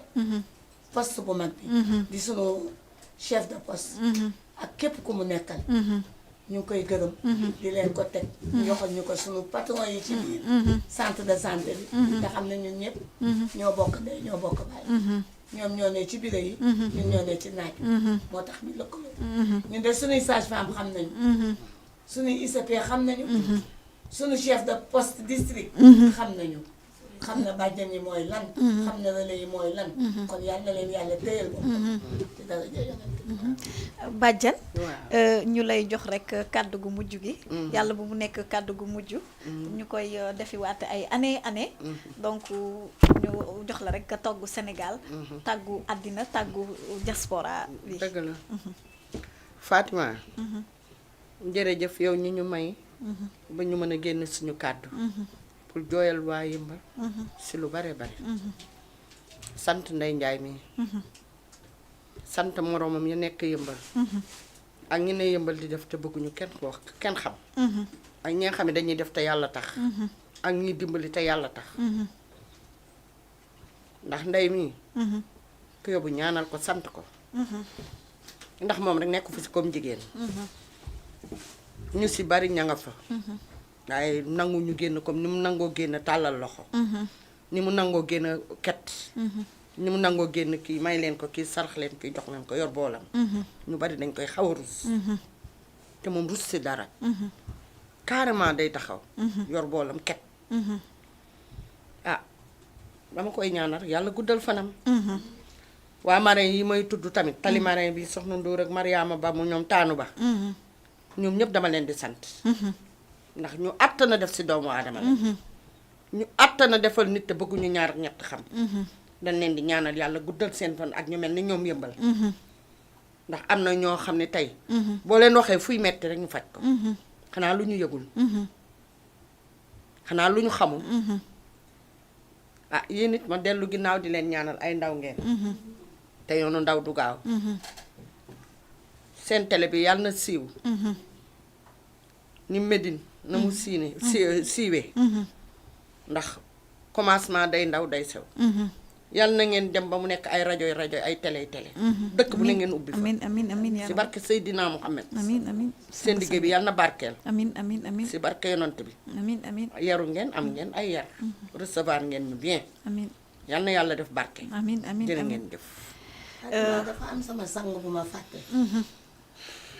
poste bu mag bi di sunu chef de poste ak képp ku mu nekkal ñu ngi koy gërëm di leen ko teg ñu joxal ñu ko sunu patron yi ci biir centre de santé bi nga xam ne ñun ñëpp ñoo bokk ndey ñoo bokk baay ñoom ñoo ne ci bureau yi ñun ñoo ne ci naaj moo tax ñu lëkkaloo ñun de sunuy sage-femme xam nañu sunuy ICP xam nañu sunu chef de poste district xam nañu xam na bàjjan yi mooy lan xam na relais yi mooy lan kon yàlla na leen yàlla téyal ko ci dara bàjjan ñu lay jox rek kàddu gu mujj gi yàlla bu mu nekk kàddu gu mujj ñu koy defiwaate ay année donc ñu jox la rek nga togg Sénégal tàggu àddina tàggu diaspora bi dëgg la Fatima jërëjëf yow ñi ñu may ba ñu mën a génn suñu kàddu pour jooyal waa Yeumbeul si lu bare bare sant Ndey Njaay mi sant moroomam ñu nekk Yeumbeul ak ñi ne Yeumbeul di def te bëgguñu kenn ko wax kenn xam ak ñi nga xam ne dañuy def te yàlla tax ak ñi dimbali te yàlla tax ndax ndey mi ku yóbbu ñaanal ko sant ko ndax moom rek nekk fu si comme jigéen ñu si bari ña nga fa waaye nangu ñu génn comme ni mu nangoo génn tàllal loxo ni mu nangoo génn ket ni mu nangoo génn kii may leen ko kii sarax leen kii jox leen ko yor boolam ñu bari dañ koy xaw a rus te moom rus si dara carrément day taxaw yor boolam ket ah dama koy ñaanal yàlla guddal fanam waa marin yi may tudd tamit tali marin bi soxna Ndour ak Mariama Ba mu ñoom taanu ba ñoom ñëpp dama leen di sant ndax ñu àttana def si doomu aadama la ñu àttana defal nit te bëgguñu ñaar ak ñett xam dañ leen di ñaanal yàlla guddal seen fan ak ñu mel ni ñoom yëmbal ndax am na ñoo xam ne tey boo leen waxee fuy metti rek ñu faj ko xanaa lu ñu yëgul xanaa lu ñu xamul ah yéen it ma dellu ginnaaw di leen ñaanal ay ndaw ngeen te yoonu ndaw du gaaw seen télé bi yàlla na siiw ni Médine na mu siiwee ndax commencement day ndaw day sew yàlla na ngeen dem ba mu nekk ay rajo ay télé dëkk bu ne ngeen ubbi fa amiin si barke Seydina Muhammad amiin seen liggéey bi yàlla na barkeel amiin si barke yonant bi amiin yaru ngeen am ngeen ay yar recevoir ngeen ñu bien amiin yàlla na yàlla def barke amiin jërë ngeen jëf dafa am sama sang bu ma fàtte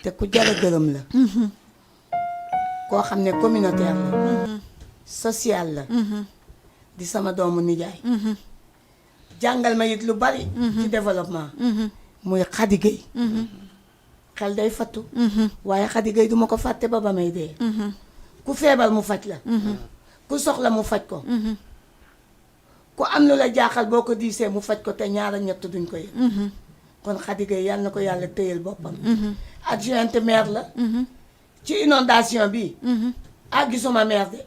te ku jara gërëm la koo xam ne communautaire la social la di sama doomu nijaay jàngal ma it lu bari ci développement muy Khady Gueye xel day fattu waaye Khady Gueye duma ko fàtte ba may dee ku feebar mu faj la ku soxla mu faj ko ku am lu la jaaxal boo ko diisee mu faj ko te ñaar ak ñett duñ ko yëg kon Khady Gueye yàlla na ko yàlla téyel boppam adjointe maire la ci inondation bi gisuma maire de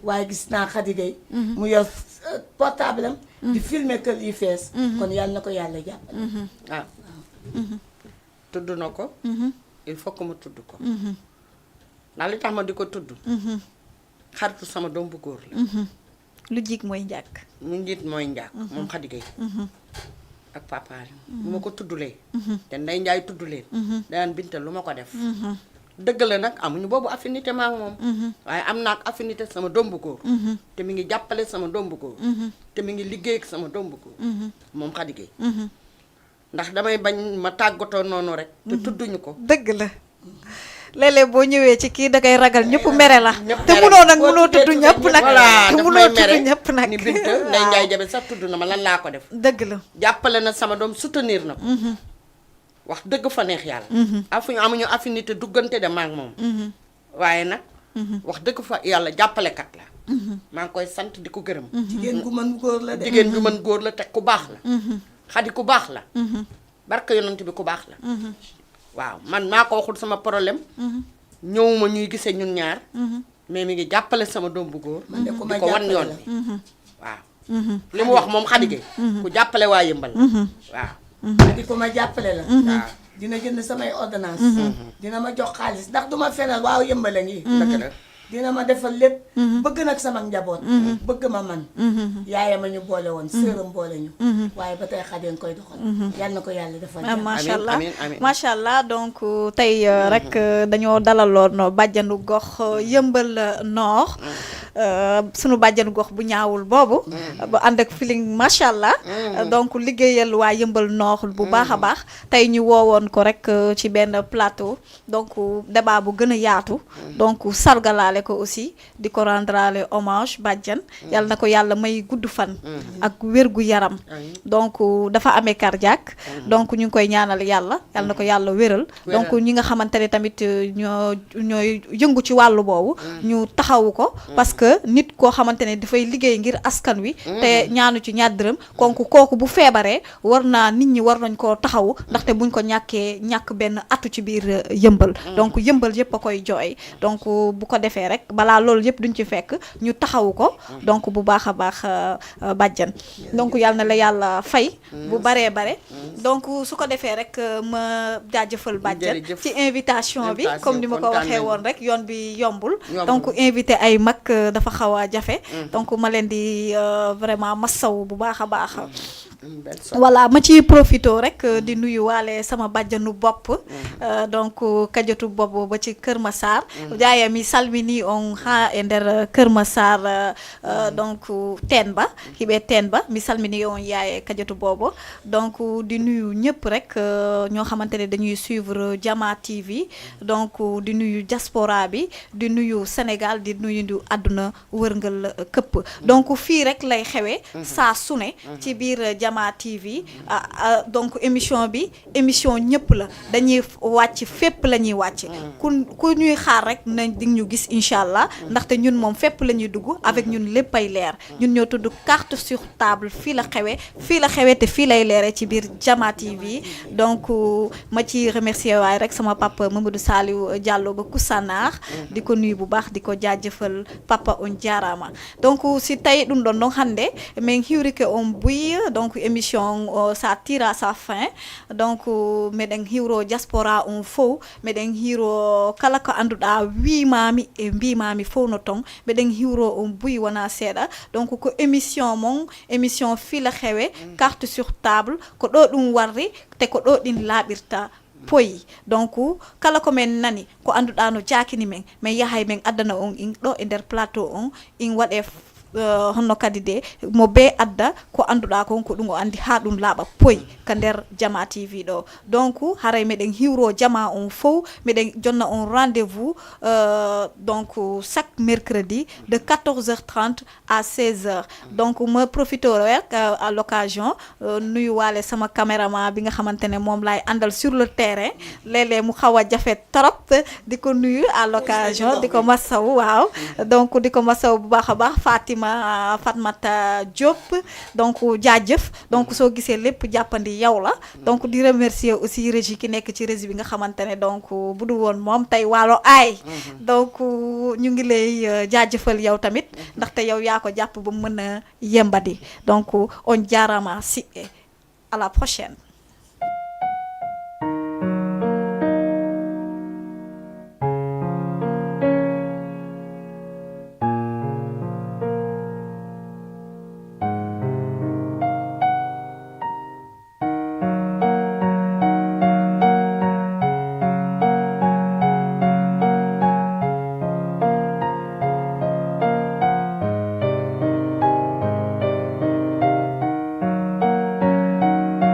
waaye gis naa Khady Gueye mu yor portable am di filmer kër yi fees kon yàlla na ko yàlla jàppale waaw tudd na ko il faut que mu tudd ko ndax li tax ma di ko tudd xaritu sama doom bu góor la lu jig mooy njàkk mu njiit mooy njàkk moom Khady Gueye ak papaam bu ma ko tuddulee te Ndey Njaay tudd leen daan Binta lu ma ko def dëgg la nag amuñu boobu affinité ma ak moom waaye am naa ak affinité sama doom bu góor te mi ngi jàppale sama doom bu góor te mi ngi liggéey ak sama doom bu góor moom Khady Gueye ndax damay bañ ma tàggatoo noonu rek te tudduñu ko dëgg la léeg-léeg boo ñëwee ci kii dangay ragal ñëpp mere la te munoo nag munoo tudd ñëpp nag te munoo tudd ñëpp nag ni Binta Ndey Njaay Jabe sax tudd na ma lan laa ko def dëgg la jàppale na sama doom soutenir na ko wax dëgg fa neex yàlla amuñu affinité duggante de maak moom waaye nag wax dëgg fa yàlla jàppalekat la maa ngi koy sant di ko gërëm jigéen gu mën góor la de jigéen gu mën góor la te ku baax la Khady ku baax la barke yonent bi ku baax la waaw man maa ko waxul sama problème ñëwuma ñuy gisee ñun ñaar mais mi ngi jàppale sama doom bu góor di ko wan yoon bi waaw li mu wax moom Khady Gueye ku jàppale waa Yëmbal waaw di ko ma jàppale la waaw dina jënd samay ordonnance dina ma jox xaalis ndax duma fenal waaw Yëmbal a ngi dëgg la dina ma defal lépp bëgg nag sama njaboot bëgg ma man yaayam a ñu boole woon sëram boole ñu waaye ba tey Khady koy doxal yal na ko yàlla defal macha allah amiin macha allah donc tey rek dañoo dalaloon bàjjanu gox Yëmbal Nord sunu bàjjanu gox bu ñaawul boobu ba ànd ak feeling macha allah donc liggéeyal waa Yëmbal Nord bu baax a baax tey ñu woowoon ko rek ci benn plateau donc débat bu gën a yaatu donc sargalaale ko aussi di ko rendraale hommage bàjjan yàlla na ko yàlla may gudd fan ak wér gu yaram donc dafa amee cardiaque donc ñu ngi koy ñaanal yàlla na ko yàlla wéral donc ñi nga xamante ne tamit ñooy yëngu ci wàllu boobu ñu taxawu ko parce que nit koo xamante ne dafay liggéey ngir askan wi te ñaanu ci ñaar dërëm kooku bu feebaree nit ñi war nañ koo taxawu ndaxte buñ ko ñàkk benn atu ci biir Yëmbal donc Yëmbal yëpp a koy jooy donc bu ko defee rek balaa loolu yëpp duñ ci fekk ñu taxawu ko donc bu baax a baax bàjjan donc yàlla na la yàlla fay bu baree bare donc su ko defee rek ma jaajëfal bàjjan ci invitation bi comme ni ma ko waxee woon rek yoon bi yombul donc invité ay mag dafa xaw a jafe donc ma leen di vraiment massaw bu baax a baax voilà ma ciy profito rek di nuyu waale sama bàjjanu bopp donc kajatu bopp ba ci Kër Massar jaaye mi salmini on ha e nder Kër Massar donc teen ba mi salmini on yaaye kajatu boobu donc di nuyu ñëpp rek ñoo xamante ne dañuy suivre Jama TV donc di nuyu diaspora bi di nuyu Sénégal di nuyu àdduna wërngal këpp donc fii rek lay xewee saa su ne ci biir Jama Jama TV donc émission bi émission ñëpp la dañuy wàcc fépp la ñuy wàcc ku ñuy xaar rek nañ di ñu gis incha allah ndaxte ñun moom fépp la ñuy dugg avec ñun léppay leer ñun ñoo tudd carte sur table fii la xewee te fii lay leere ci biir Jama TV donc ma ci remercier waaye rek sama papa Mamadou Saliou Diallo ba Koussanar di ko nuyu bu baax di ko jaajëfal papa on jaarama donc si tay ɗum ɗon donc hande min hiwrike on buy donc émission ça tire à sa fin donc meɗen hiwro diaspora on fof meɗen hiwro kala ko anduɗa wimami e mbimami fof no ton meɗen hiwro on buy wona seeɗa donc ko émission mon émission fila xewe carte sur table ko ɗo ɗum warri te ko ɗo ɗin laaɓirta poyi donc kala ko men nani ko anduɗa no jakini men min yahay min addana on in ɗo e nder plateau on in waɗe honno kadi de mo be adda ko anduɗa kon ko ɗum o andi ha ɗum laaɓa poyi ka nder Jama TV ɗo donc haray meɗen hiwro Jama on fof meɗen jonna on rendez-vous donc chaque mercredi de 14h30 à 16h donc ma profite rek à l'occasion nuyu waale sama caméraman bi nga xamantene moom laay àndal sur le terrain léeg-léeg mu xaw a jafe trop di ko nuyu à l'occasion di ko masaw waaw donc di ko masaw bu baax a baax Fatmata Diop donc jaajëf donc soo gisee lépp jàppandi yow la donc di remercier aussi régie ki nekk ci régie bi nga xamante ne donc bu du woon moom tey waalo aay donc ñu ngi lay jaajëfal yow tamit ndaxte yow yaa ko jàpp ba mën a yembadi donc on jaarama si à la prochaine.